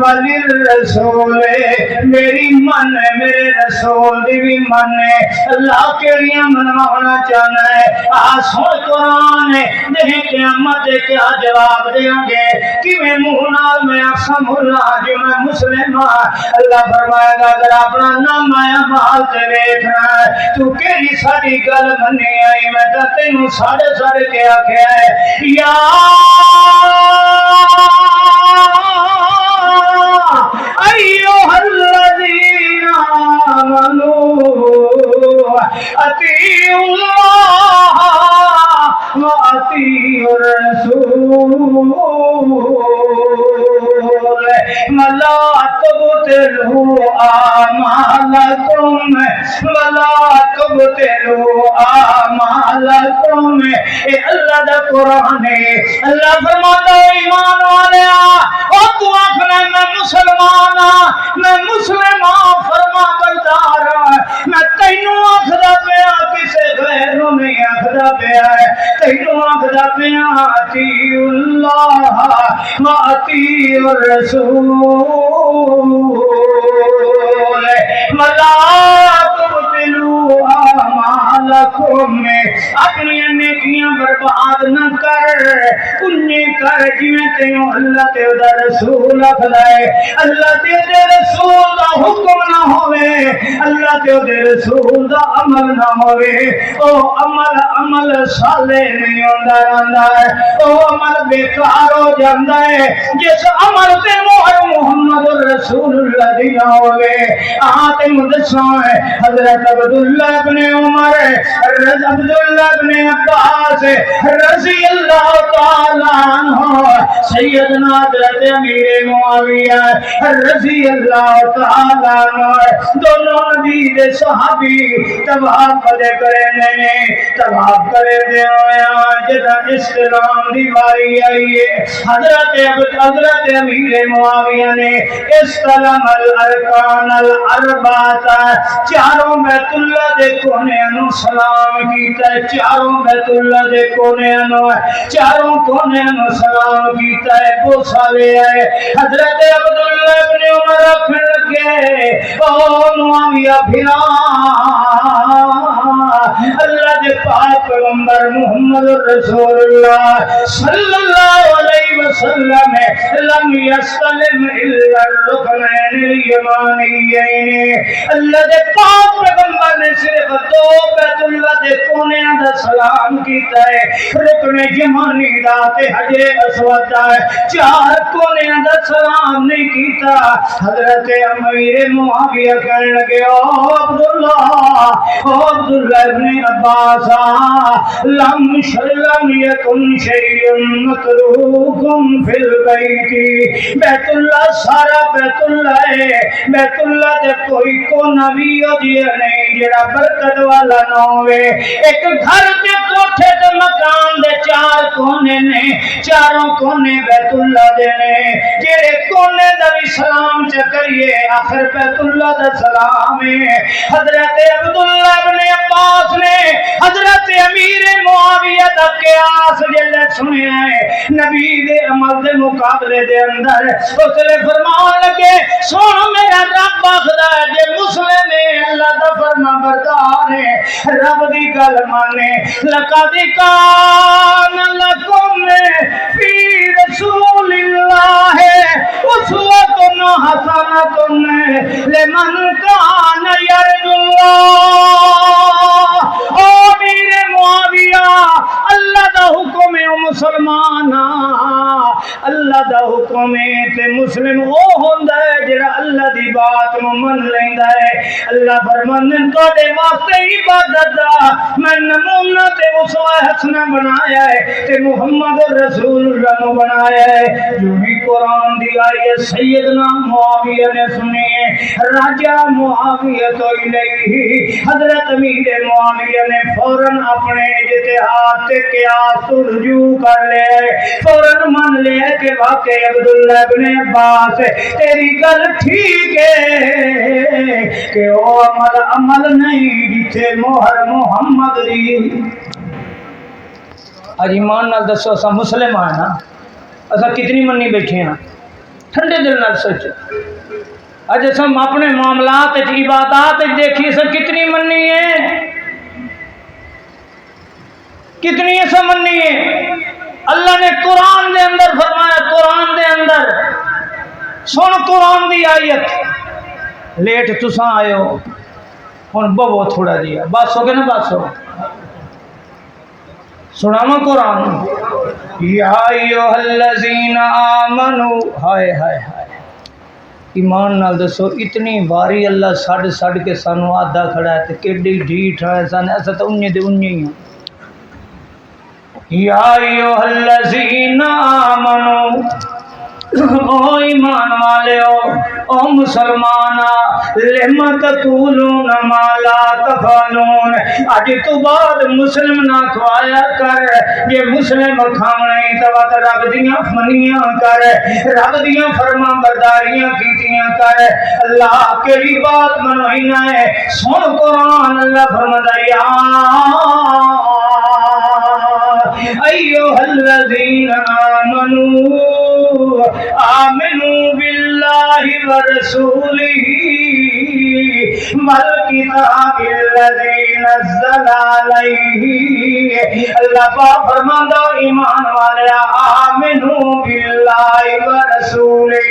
وللرسول میری من میرے رسول دی بھی من ہے. اللہ کیڑیاں منوانا چاہنا ہے سن قرآن نہیں قیامت کیا جواب دیاں گے کیویں منہ نال میں اقسم اللہ جو میں مسلم ہاں. اللہ فرمائے گا اگر اپنا نام اعمال تے ویکھنا ہے تو کیڑی ساری گل منی آئی میں تے تینوں سارے کے آکھیا ہے یا ایھا الذین آمنوا اطیعوا اللہ واطیعوا الرسول ولا تبطلوا اعمالکم ولا تبطلوا اعمالکم. اے اللہ دا قرآن ہے. اللہ فرماتا ہے ایمان والے او تو آخنا میں مسلمان میں مسلم فرما بردار میں تینوں آخدا پیا کسے غیر نو نہیں آخدا پیا تینوں آخدا پیا اطیعوا اللہ واطیعوا الرسول ولا تبطلوا اعمالکم. اپنی نیکیاں برباد نہ کر انہیں کر جویں تینوں اللہ تے دا رسول آکھدا ہے. اللہ تے دے رسول دا حکم نہ ہوئے اللہ تے دے رسول دا عمل نہ ہوئے او عمل صالح نہیں ہوندا رہندا ہے او عمل بیکار ہو جاندا ہے جس عمل تے مہر محمد رسول اللہ دی نہ ہوئے. تے مدساں حضرت عبداللہ ابن عمر عبداللہ بن عباس رضی اللہ تعالیٰ عنہ، سیدنا حضرت امیر معاویہ رضی اللہ تعالیٰ عنہ، دونوں نبی دے صحابی طواف کرے نے طواف کرے دے ہویا جدا اسلام دی باری آئی ہے، حضرت امیر معاویہ نے استلم الارکان الاربعۃ، چاروں بیت اللہ دے کونے انو سلام کیتا ہے، چاروں بیت اللہ دے کونے انو سلام کیتا ہے، بوسا لے آئے۔ حضرت عبداللہ ابن عمر پھر لگے او معاویہ بھیرا، اللہ دے پاک پیغمبر محمد رسول اللہ صلی اللہ علیہ وسلم لم یستلم الا الرکنین الیمانیین، اللہ دے پاک پیغمبر نے صرف دو بیت اللہ دے کونے دا سلام کیتا ہے، رکن یمانی دا تے حجر اسود دا، چار کونے دا سلام نہیں کیتا۔ حضرت امیر معاویہ کہنے لگے او عبداللہ ابن عباس، لم یکن شیء متروک فی البیت، بیت اللہ سارا بیت اللہ ہے، بیت اللہ دے کوئی کونا بھی ادھیا نہیں جڑا برکت والا نہ ہوئے۔ ایک گھر دے کوٹھے دے مکان دے چار کونے نے، چاروں کونے بیت اللہ دے نے، جڑے کونے دا بھی سلام چکریے آخر بیت اللہ دا سلام ہے۔ حضرت عبداللہ بن عباس نے حضرت امیر معاویہ دا قیاس جلے سنے ہیں نبی دے عمل دے مقابلے دے اندر، اس لئے فرمان لگے سن میرا رب آخدا ہے جے مسلم اللہ دا فرما بردار ہے، رب دی گل مانے، لقد کان لکم فی رسول اللہ اسوۃ حسنۃ لمن کان یرجو اللہ۔ او امیر معاویہ، اللہ دا حکم ہے مسلمانا، اللہ دا حکم ہے تے مسلم او ہوندا ہے جڑا اللہ دی بات نو من لیندا ہے۔ اللہ فرماندا ہے تواڈے واسطے عبادت دا میں نمونہ تے اسوہ حسنہ بنایا ہے تے محمد رسول اللہ نو بنایا ہے۔ جو بھی قرآن دی آیت سیدنا معاویہ نے سنی ہے، راجہ معاویہ تو الیہ، حضرت امیر معاویہ نے فوراً اپنے اجتہاد تے قیاس تو رجوع کر لے، فوراً مان لیا کہ واقعی عبداللہ بن عباس تیری گل ٹھیک ہے کہ وہ عمل نہیں جتھے مہر محمد دی۔ آج ایمان نال دسو اسا مسلم ہیں نا، اسا کتنی منی بیٹھے ہیں، ٹھنڈے دل نال سوچو۔ اج اسا اپنے معاملات عبادات دیکھیے اسا کتنی منی ہے، کتنی اسا منی ہے۔ اللہ نے قرآن دے اندر فرمایا، قرآن دے اندر سن قرآن دی آیت، لیٹ تساں آئے ہو ہن بہو تھوڑا جیا بس ہو گئے نا، بس ہو سناما قرآن۔ یا ایھا الذین آمنو، ہائے ہائے ہائے، ایمان نال دسو اتنی واری اللہ سڑ کے سانو آدھا کھڑا ہے تے کیڈی ڈھیٹ ہے سن، ایسا تو انہیں دے انہیں ہی ہیں۔ یا ایھا الذین آمنو، او ایمان والے او مسلمانا، لما تقولون ما لا تفعلون، اج تو بعد مسلم نہ کھوایا کر، یہ مسلم کھاونے تو رب دیاں منیاں کر، رب دیاں فرما برداریاں کیتیاں کر۔ اللہ کیڑی بات منوئی نہ ہے، سن قرآن، اللہ فرماتا یا ایھا الذین آمنوا آمنوا باللہ ورسولہ والکتاب الذی نزل علیہ۔ اللہ پاک فرماندا ایمان والے آمنوا باللہ ورسولہ،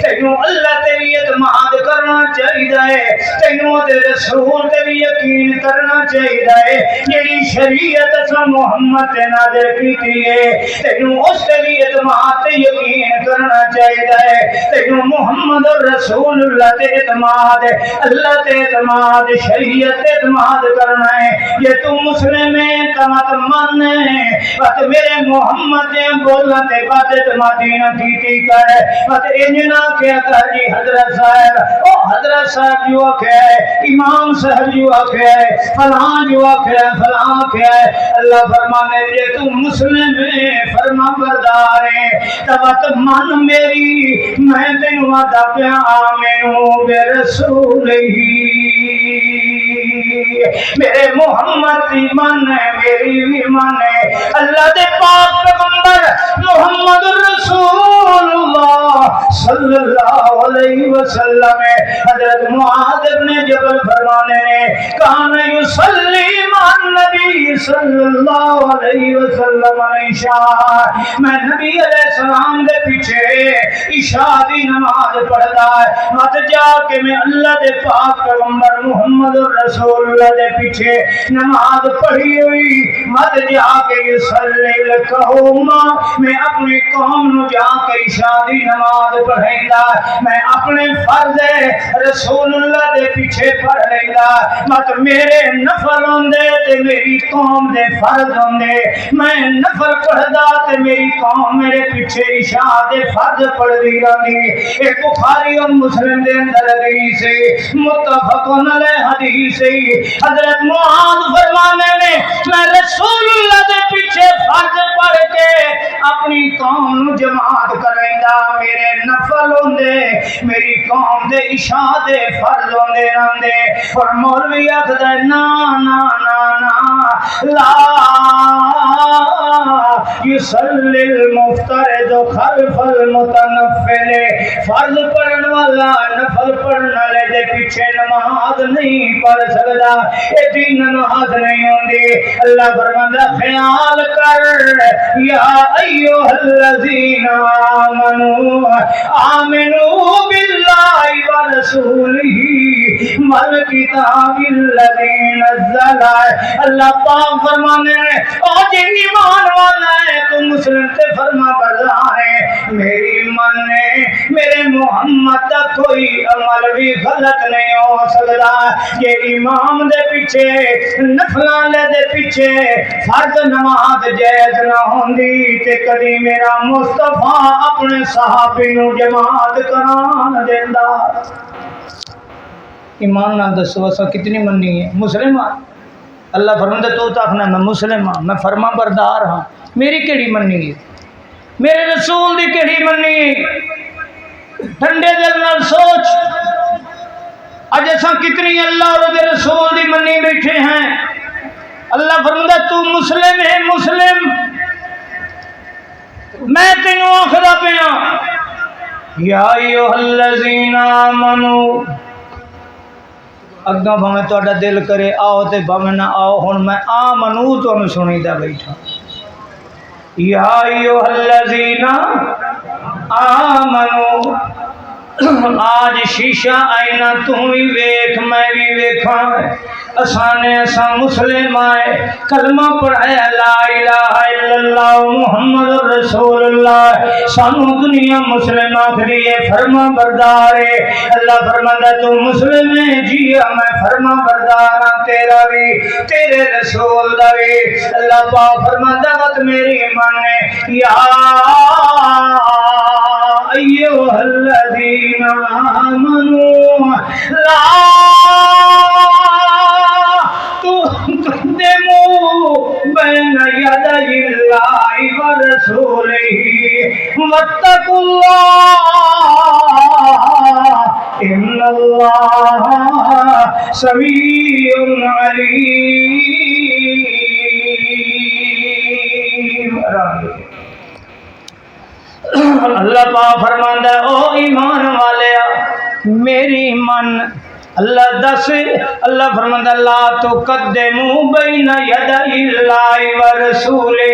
تینوں اللہ تے بھی اعتماد کرنا چاہیے، تینوں دے رسول تے بھی یقین کرنا چاہیے، جڑی شریعت اساں محمد تے نازل کیتی ہے تینوں اس تے بھی اعتماد تے یقین کرنا چاہیے، تینوں محمد رسول اللہ تے اعتماد، اللہ تے اعتماد، شریعت تے اعتماد کرنا فرمائے یہ تو مسلم ہے تمت من بات میرے محمد نے بولنا تے بات مدینہ کی کر بات انجنا کیا کر جی حضرت صاحب او حضرت صاحب جو ہے امام صاحب جو ہے فلاں جو ہے فلاں ہے اللہ فرمانے یہ تو مسلم ہے فرما بردار ہے تمت من میری میں تینوں وعدہ پیا آمنو برسول ہی میرے محمد کی من ہے میری بھی من ہے اللہ دے پاک پیغمبر محمد رسول اللہ صلی اللہ علیہ وسلم حضرت معاذ بن جبل فرمانے نے کان یصلی مع النبی صلی اللہ علیہ وسلم عشاء میں نبی علیہ السلام دے پیچھے عشاء دی نماز پڑھتا ہے مت جا کے میں اللہ دے پاک پیغمبر محمد رسول اللہ دے پیچھے نماز پڑھی ہوئی مت جا کے یصلی القوم میں اپنی قوم نو جا کے عشاء دی نماز پڑھیندا میں اپنے فرض رسول اللہ دے پیچھے پڑھ لیندا مت میرے نفل ہوندے تے میری قوم دے فرض ہوندے میں نفل پڑھدا تے میری قوم میرے پیچھے عشاء دے فرض پڑھدی رہندی اے بخاری اور مسلم دے اندر حدیث ہے متفق علیہ حدیث ہے حضرت معاذ فرمانے نے میں رسول اللہ دے پیچھے فرض پڑھ کے اپنی قوم نو جماعت کریندا میرے نفل ہوندے میری قوم دے عشاء دے فرض ہوندے رہندے اور مولوی آکھدا نا نا نا نا لا یصلی المفترض خلف المتنفل فرض پڑھن والا نفل پڑھن والے دے پیچھے نماز نہیں پڑھ سکدا اے دین نماز نہیں ہوندی اللہ فرماندا خیال کر یا ایھا الذین آمنوا آمنوا باللہ ورسولہ مل کتاب الذی نزل اللہ پاک فرمانے او جن ایمان والا ہے تو مسلم سے فرما بردار ہے میری من نے میرے محمد کا کوئی عمل بھی غلط نہیں ہو سکتا یہ امام دے پیچھے نفلان دے پیچھے فرض نماز جائز نہ ہوندی تے کدی میرا مصطفیٰ اپنے صحابی نو جماعت کران دیندا ایمان نہ دسو اسا کتنی مننی ہے مسلم اللہ فرماندا تو آکھنا میں مسلم ہاں میں فرما بردار ہاں میری کیڑی مننی ہے میرے رسول دی کیڑی مننی ٹھنڈے دل نال سوچ اج اساں کتنی اللہ اور دے رسول دی مننی بیٹھے ہیں اللہ فرماندا تو مسلم ہے مسلم میں تینوں آکھدا پیا یا ایھا الذین آمنوا اگاں بھاویں تہاڈا دل کرے آؤ تے بھاویں نہ آؤ ہن میں آمنو تانوں سنیدا بیٹھا یا ایھا الذین آمنو آج شیشہ آئینہ تو بھی ویکھ میں بھی ویکھاں اسانے اساں مسلم آئے کلمہ پڑھایا لا الہ الا اللہ محمد رسول اللہ سانو دنیا مسلم آخری ہے فرما بردار ہے اللہ فرماندا تو مسلم ہے جی میں فرما بردار ہاں تیرا بھی تیرے رسول دا بھی اللہ پاک فرماندا وقت میری من ہے یا ایھا الذین آمنوا لا تقدموا بین یدی اللہ ورسولہ واتقوا اللہ ان اللہ سمیع علیم اللہ پاک فرماندا ہے او ایمان والے میری من اللہ دس اللہ فرماندا لا تقدموا بین یدی اللہ ورسولہ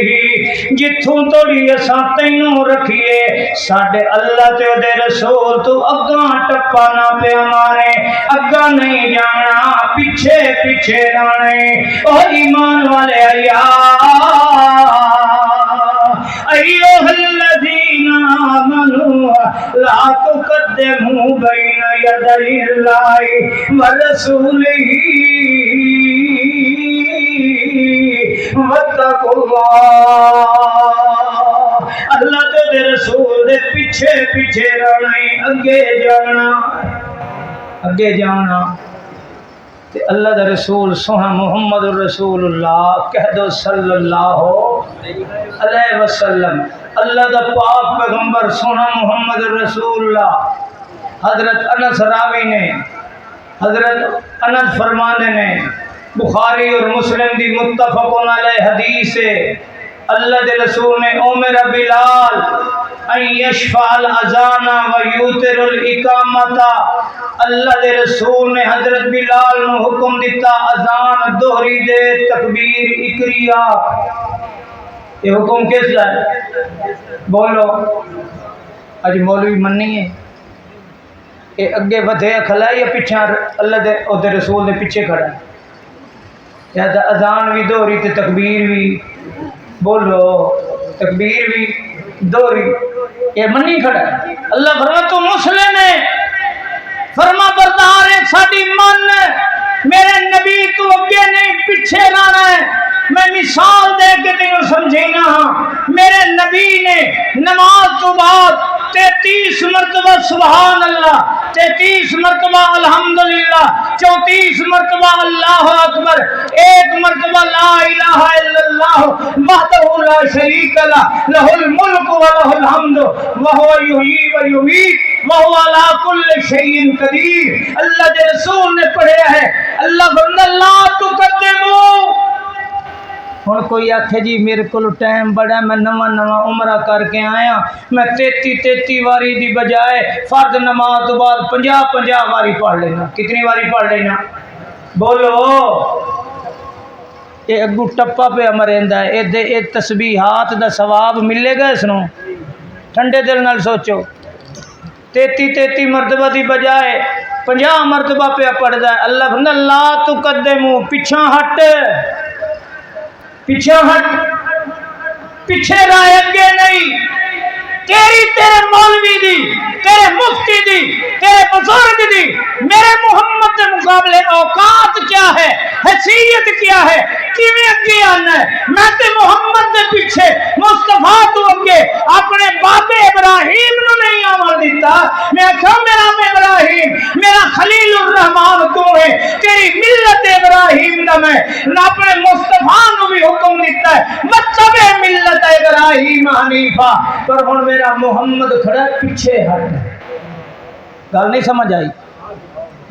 جتھوں توڑی اساں تینوں رکھیے ساڈے اللہ تے دے رسول تو اگاں ٹپا نہ پیا مارے اگاں نہیں جانا پیچھے پیچھے رہنے او ایمان والے ایھا الذین آمنوا لا تقدموا بین یدی اللہ ورسولہ دے پیچھے پیچھے رہنا ہے، اگے جانا تے اللہ دا رسول سونا محمد الرسول اللہ کہہ دو صلی اللہ علیہ وسلم، اللہ دا پاک پیغمبر سونا محمد الرسول اللہ۔ حضرت انس راوی نے، حضرت انس فرمانے نے، بخاری اور مسلم دی متفق علیہ حدیث ہے، اللہ دے رسول نے امر بلال ان یشفع الاذان و یوتر الاقامت، اللہ دے رسول نے حضرت بلال نو حکم دیتا اذان دوہری دے تکبیر اکریا۔ یہ حکم کس دا ہے؟ بولو اج مولوی مننی ہے، یہ اگے ودھے کھلا ہے یا پیچھے اللہ دے رسول دے پیچھے کھڑا ہے؟ یا اذان بھی دوہری تے تکبیر بھی، بولو تکبیر بھی دوہری، یہ منی کھڑا ہے۔ اللہ فرما تو مسلم ہے، فرما بردار ہے، ساڈی من میرے نبی تو اگے نہیں پیچھے رہنا ہے۔ میں مثال دے کے تینوں سمجھینا ہاں، میرے نبی نے نماز تو بعد 33 مرتبہ سبحان اللہ، 33 مرتبہ الحمدللہ، 34 مرتبہ اللہ اکبر، 1 مرتبہ لا الہ الا اللہ وحدہ لا شریک لہ لہ الملک و لہ الحمد وہو یحیی و یمیت وہو علی کل شیء قدیر۔ اللہ کے رسول نے پڑھیا ہے، اللہ فرماتا لا تقدموا۔ ہن کوئی آکھے جی میرے کو ٹائم بڑا، میں نواں عمرہ کر کے آیا، میں 33 واری دی بجائے فرض نماز تو بعد 50 واری پڑھ لینا۔ کتنی واری پڑھ لینا؟ بولو یہ اگو ٹپا پہ مریندا ہے، اے تسبیحات دا ثواب ملے گا اس نو؟ ٹھنڈے دل نال سوچو، 33 مرتبہ دی بجائے 50 مرتبہ پہ پڑھدا ہے۔ اللہ فرماتا لا تقدموا، پیچھے ہٹ، پیچھے ہٹ، پیچھے رائے اگے نہیں۔ تیری تیرے مولوی دی، تیرے مفتی دی، تیرے بزرگ دی میرے محمد کے مقابلے اوقات کیا ہے، حیثیت کیا ہے، کیویں اگے آنا ہے؟ میں تے محمد دے پیچھے، مصطفیٰ تو اگے اپنے باپ ابراہیم نو نہیں آمن دیتا۔ میں کہا میرا ابراہیم، میرا خلیل الرحمان تو ہے، تیری ملت ابراہیم دا میں نہ اپنے مصطفیٰ نو بھی حکم دیتا ہے مطلب ملت ابراہیم حنیفہ، پر ہن میرا محمد کھڑا پیچھے ہٹ۔ گل نہیں سمجھ آئی؟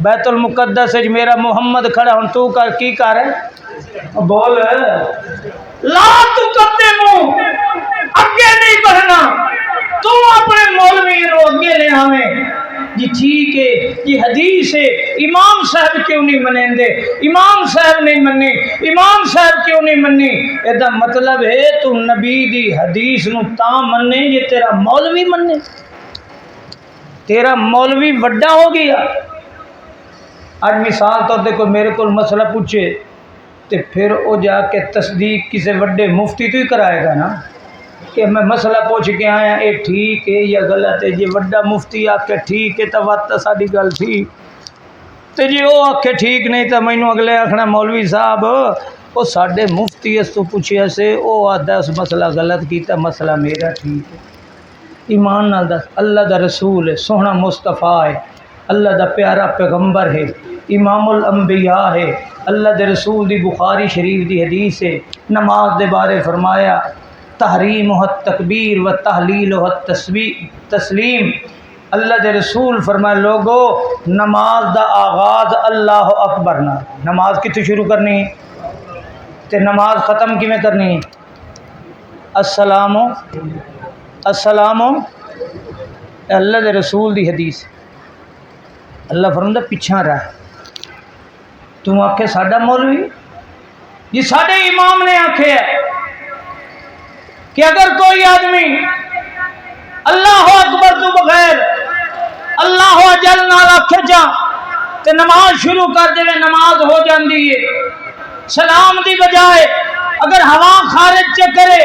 بیت المقدس وچ میرا محمد کھڑا، ہن تو کر کی کر بول لا تقدموا، اگے نہیں بڑھنا، تو اپنے مولوی نو اگے لے آویں جی ٹھیک ہے جی حدیث ہے، امام صاحب کیوں نہیں منیندے، امام صاحب نہیں منی، امام صاحب کیوں نہیں منی؟ ایدا مطلب ہے تو نبی دی حدیث نو تاں مننے یہ تیرا مولوی مننے، تیرا مولوی وڈا ہو گیا۔ اج مثال طور تے کوئی میرے کو مسئلہ پوچھے تے پھر او جا کے تصدیق کسی وڈے مفتی تو ہی کرائے گا نا، کہ میں مسئلہ پوچھ کے آیا اے ٹھیک ہے یا غلط ہے۔ جی وڈا مفتی آکھے ٹھیک ہے تو وات ساڈی گل ٹھیک، تے جی او آکھے ٹھیک نہیں تو مینوں اگلے آکھنا مولوی صاحب او ساڈے مفتی اس تو پوچھیا سے او آدھا اس مسئلہ غلط کیتا، مسئلہ میرا ٹھیک ہے۔ ایمان نال دس، اللہ دا رسول ہے، سونا مصطفیٰ ہے، اللہ دا پیارا پیغمبر ہے، امام الانبیاء ہے، اللہ دے رسول دی بخاری شریف دی حدیث ہے، نماز دے بارے فرمایا تحریم و تکبیر و تحلیل و تسلیم۔ اللہ دے رسول فرمایا لوگو نماز دا آغاز اللہ اکبر نہ، نماز کتنے شروع کرنی ہے تے نماز ختم کیویں کرنی ہے؟ السلام اللہ دے رسول دی حدیث۔ اللہ فرماتا پیچھا رہ، تو آکھے ساڈا مولوی جی ساڈے امام نے آکھے ہے کہ اگر کوئی آدمی اللہ اکبر تو بغیر اللہ اجل نال آکھے جا تے نماز شروع کر دے، نماز ہو جاندی ہے۔ سلام دی بجائے اگر ہوا خارج چ کرے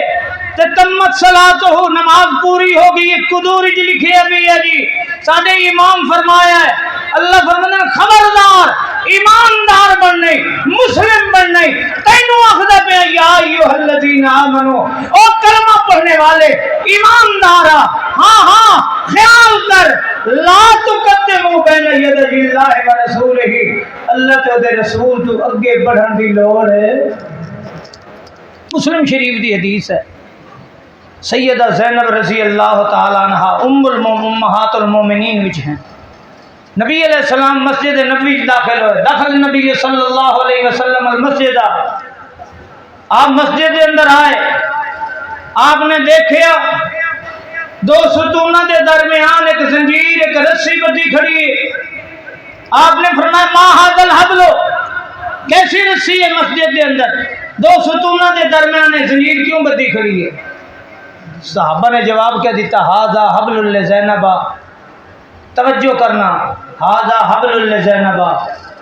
تے تمت صلاتہ، نماز پوری ہوگی۔ ایک قدور جی لکھے بھی ہے جی ساڈے امام فرمایا ہے، اللہ فرماتا ہے خبردار ایماندار بننے، مسلم بننے، تینوں آخدا پیا یا ایھا الذین آمنو، او کلمہ پڑھنے والے ایماندارا، ہاں ہاں خیال کر، لا تقدموا بین یدی اللہ و رسولہ، اللہ تے دے رسول تو اگے بڑھن دی لوڑ ہے۔ مسلم شریف دی حدیث ہے، سیدہ زینب رضی اللہ تعالی عنہ امہات المومنین وچ ہیں۔ نبی علیہ السلام مسجد نبوی داخل ہوئے، دخل نبی صلی اللہ علیہ وسلم المسجد، آپ مسجد کے اندر آئے، آپ نے دیکھا دو ستونہ دے درمیان ایک زنجیر ایک رسی بدی کھڑی ہے۔ آپ نے فرمایا ما ھذا الحبل، کیسی رسی ہے مسجد کے اندر، دو ستونہ دے درمیان زنجیر کیوں بدی کھڑی ہے؟ صحابہ نے جواب کیا دیتا، ھذا حبل لزینب، توجہ کرنا، ھذا حبل لزینب،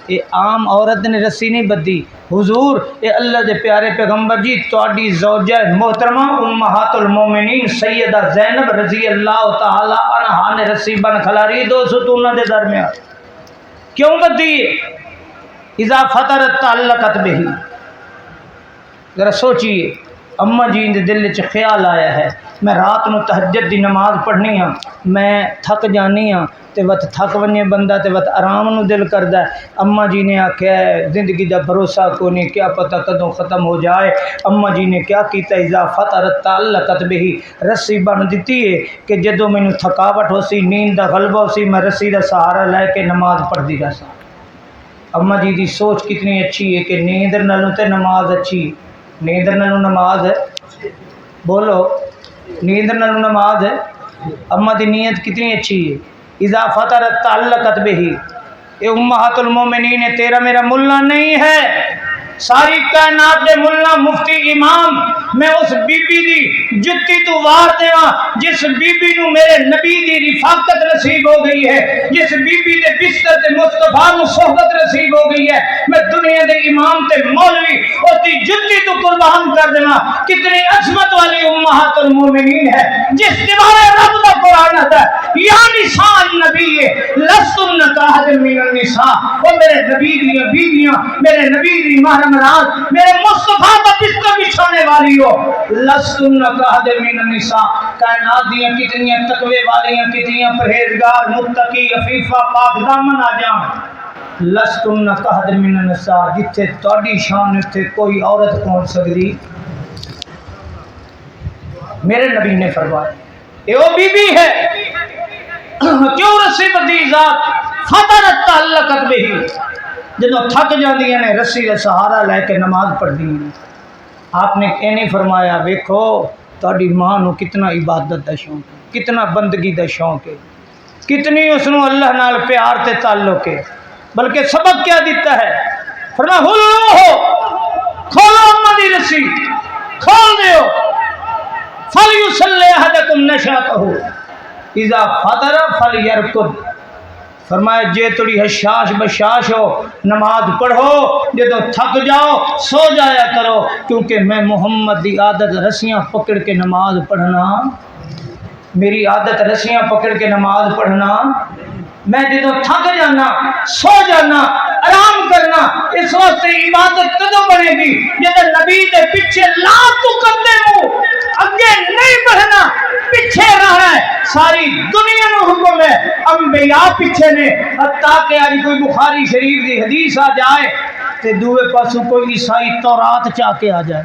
یہ عام عورت نے رسی نہیں بدی، حضور یہ اللہ دے پیارے پیغمبر جی تواڈی زوجہ محترمہ امہات المومنین سیدہ زینب رضی اللہ تعالی عنہا نے رسی بن کھلاری دو ستونہ دے درمیان، کیوں بدی؟ اذا فطرت تعلقت بہی۔ ذرا سوچئے، اماں جی دے دل وچ خیال آیا ہے میں رات نو تہجد دی نماز پڑھنی ہاں، میں تھک جانی ہاں تے وقت تھک ونجے بندہ تے وقت آرام نو دل کردا ہے۔ اماں جی نے آکھیا ہے زندگی دا بھروسہ کو نہیں، کیا پتہ کدوں ختم ہو جائے۔ اماں جی نے کیا کیتا، اذا فطرت تعلقت بہی، رسی بن دیتی ہے کہ جدوں مینوں تھکاوٹ ہو سی، نیند دا غلبہ ہو سی، میں رسی دا سہارا لے کے نماز پڑھدی رہساں۔ اماں جی دی سوچ کتنی اچھی ہے کہ نیند نالوں تے نماز اچھی، نیند نالوں نماز ہے، بولو نیند نالوں نماز ہے۔ اماں دی نیت کتنی اچھی ہے، اذا فطرت تعلقت بہی۔ یہ امہات المومنین ہے، تیرا میرا ملا نہیں ہے، ساری کائنات دے ملا مفتی امام، میں اس بی بی دی جتی تو وار دیواں جس بی بی نو میرے نبی دی رفاقت نصیب ہو گئی ہے، جس بی بی دے بستر تے مصطفیٰ نو صحبت نصیب ہو گئی ہے، میں دنیا دے امام تے مولوی اسی جتی تو قربان کر دیواں۔ کتنی عظمت والی امہات المومنین ہے، جس دیوارے رب دا قرآن ہے، یا نساء النبی لستن کاحد من النساء، وہ میرے نبی دی بیویاں، میرے نبی دی محرم راز، میرے مصطفیٰ کا بستر بچھانے والی ہو، لستن کاحد من النساء، کائنات دیاں کتنی تقوی والیاں، کتنی پرہیزگار متقی عفیفہ پاک دامن آ جان، لستن کاحد من النساء، جتھے تہاڈی شان اتھے کوئی عورت پہنچ سکتی۔ میرے نبی نے فرمایا یہ وہ بی بی ہے کیوں رسی بدی ذات فطرت تعلقت بہی، جدوں تھک جاندیاں نے رسی کا سہارا لے کے نماز پڑھدی ہیں۔ آپ نے یہ نہیں فرمایا ویکھو تہاڈی ماں نو کتنا عبادت دا شوق ہے، کتنا بندگی دا شوق ہے، کتنی اس نو اللہ نال پیار تے تعلق ہے، بلکہ سبق کیا دیتا ہے، فرمایا ہو کھولو اماں دی رسی، کھول دیو، فلیصلی احدکم نشاطہ اذا فطر فلیرقد، فرمایا جے تھوڑی حشاش بشاش ہو نماز پڑھو، جدو تھک جاؤ سو جایا کرو، کیونکہ میں محمد دی عادت رسیاں پکڑ کے نماز پڑھنا، میری عادت رسیاں پکڑ کے نماز پڑھنا، میں جدو تھک جانا سو جانا آرام کرنا، اس واسطے عبادت کدوں بنے گی جب نبی دے پیچھے لا تقدموا، اگے نہیں بڑھنا پیچھے رہنا ہے۔ ساری دنیا نو حکم ہے، انبیاء پیچھے نے، حتیٰ کہ آج کوئی بخاری شریف دی حدیث آ جائے تے دوے پاسوں کوئی عیسائی تورات چاہ کے آ جائے۔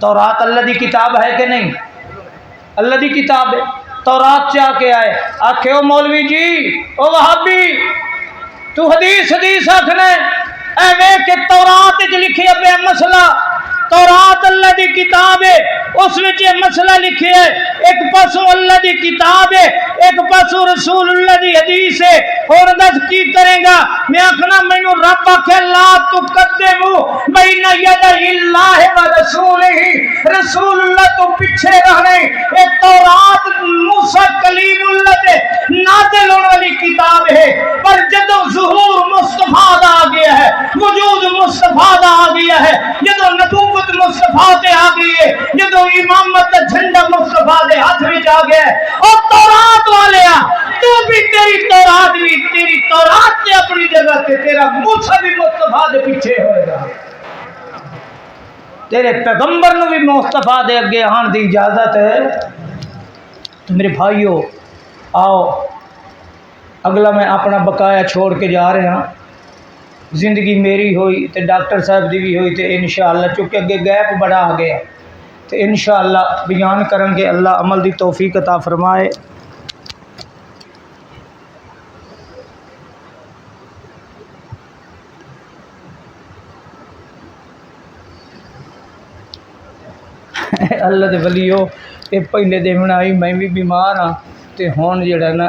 تورات اللہ دی کتاب ہے کہ نہیں؟ اللہ دی کتاب ہے، تورات چاہ کے آئے، آکھے او مولوی جی او وہابی تو حدیث آکھنے اے ویکھ کہ تورات وچ لکھیا پیا مسئلہ، تورات اللہ دی کتاب ہے، اس وچ یہ مسئلہ لکھے ہے، ایک پاسوں اللہ دی کتاب ہے، ایک پاسوں رسول اللہ دی حدیث ہے، اور دس کی کرے گا؟ میں آخنا مینوں رب آکھے لا تقدموا بین یدی اللہ و رسولہ، رسول اللہ تو پیچھے رہنے، ایک تورات موسیٰ کلیم اللہ تے نازل ہونے والی کتاب ہے، پر جدو ظہور مصطفیٰ دا آ گیا ہے، وجود مصطفیٰ دا آ گیا ہے، جدو نبوت مصطفیٰ تے آ گئی ہے، جدو امامت جھنڈا مصطفیٰ دے ہاتھ وچ آ گیا ہے، اور تورات والے تو بھی تیری تورات بھی تیری تورات تے اپنی جگہ تے، تیرا موسیٰ بھی مصطفیٰ دے پیچھے ہوئے گا۔ تیرے پیغمبر نو بھی مصطفیٰ دے اگے آن دی اجازت ہے۔ تو میرے بھائیو آؤ، اگلا میں اپنا بقایا چھوڑ کے جا رہے ہیں۔ زندگی میری ہوئی تے ڈاکٹر صاحب دی بھی ہوئی تے انشاءاللہ چونکہ اگے گیپ بڑا آ گیا تے انشاءاللہ بیان کریں گے۔ اللہ عمل دی توفیق عطا فرمائے۔ اللہ دے ولیو، یہ پہلے دن آئی میں بھی بیمار ہاں تے ہون جڑا نا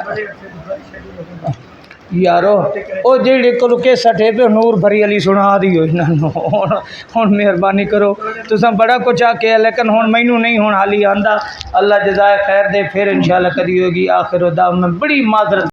یارو او جڑے کولو کیسٹ ہے پہ نور بھری علی سنا دیو انہاں ہن مہربانی کرو، تساں بڑا کچھ آکھیا لیکن ہن مینوں نہیں ہن حالی آندا۔ اللہ جزائے خیر دے، پھر انشاءاللہ کدی ہوگی۔ آخر دعوانا، بڑی معذرت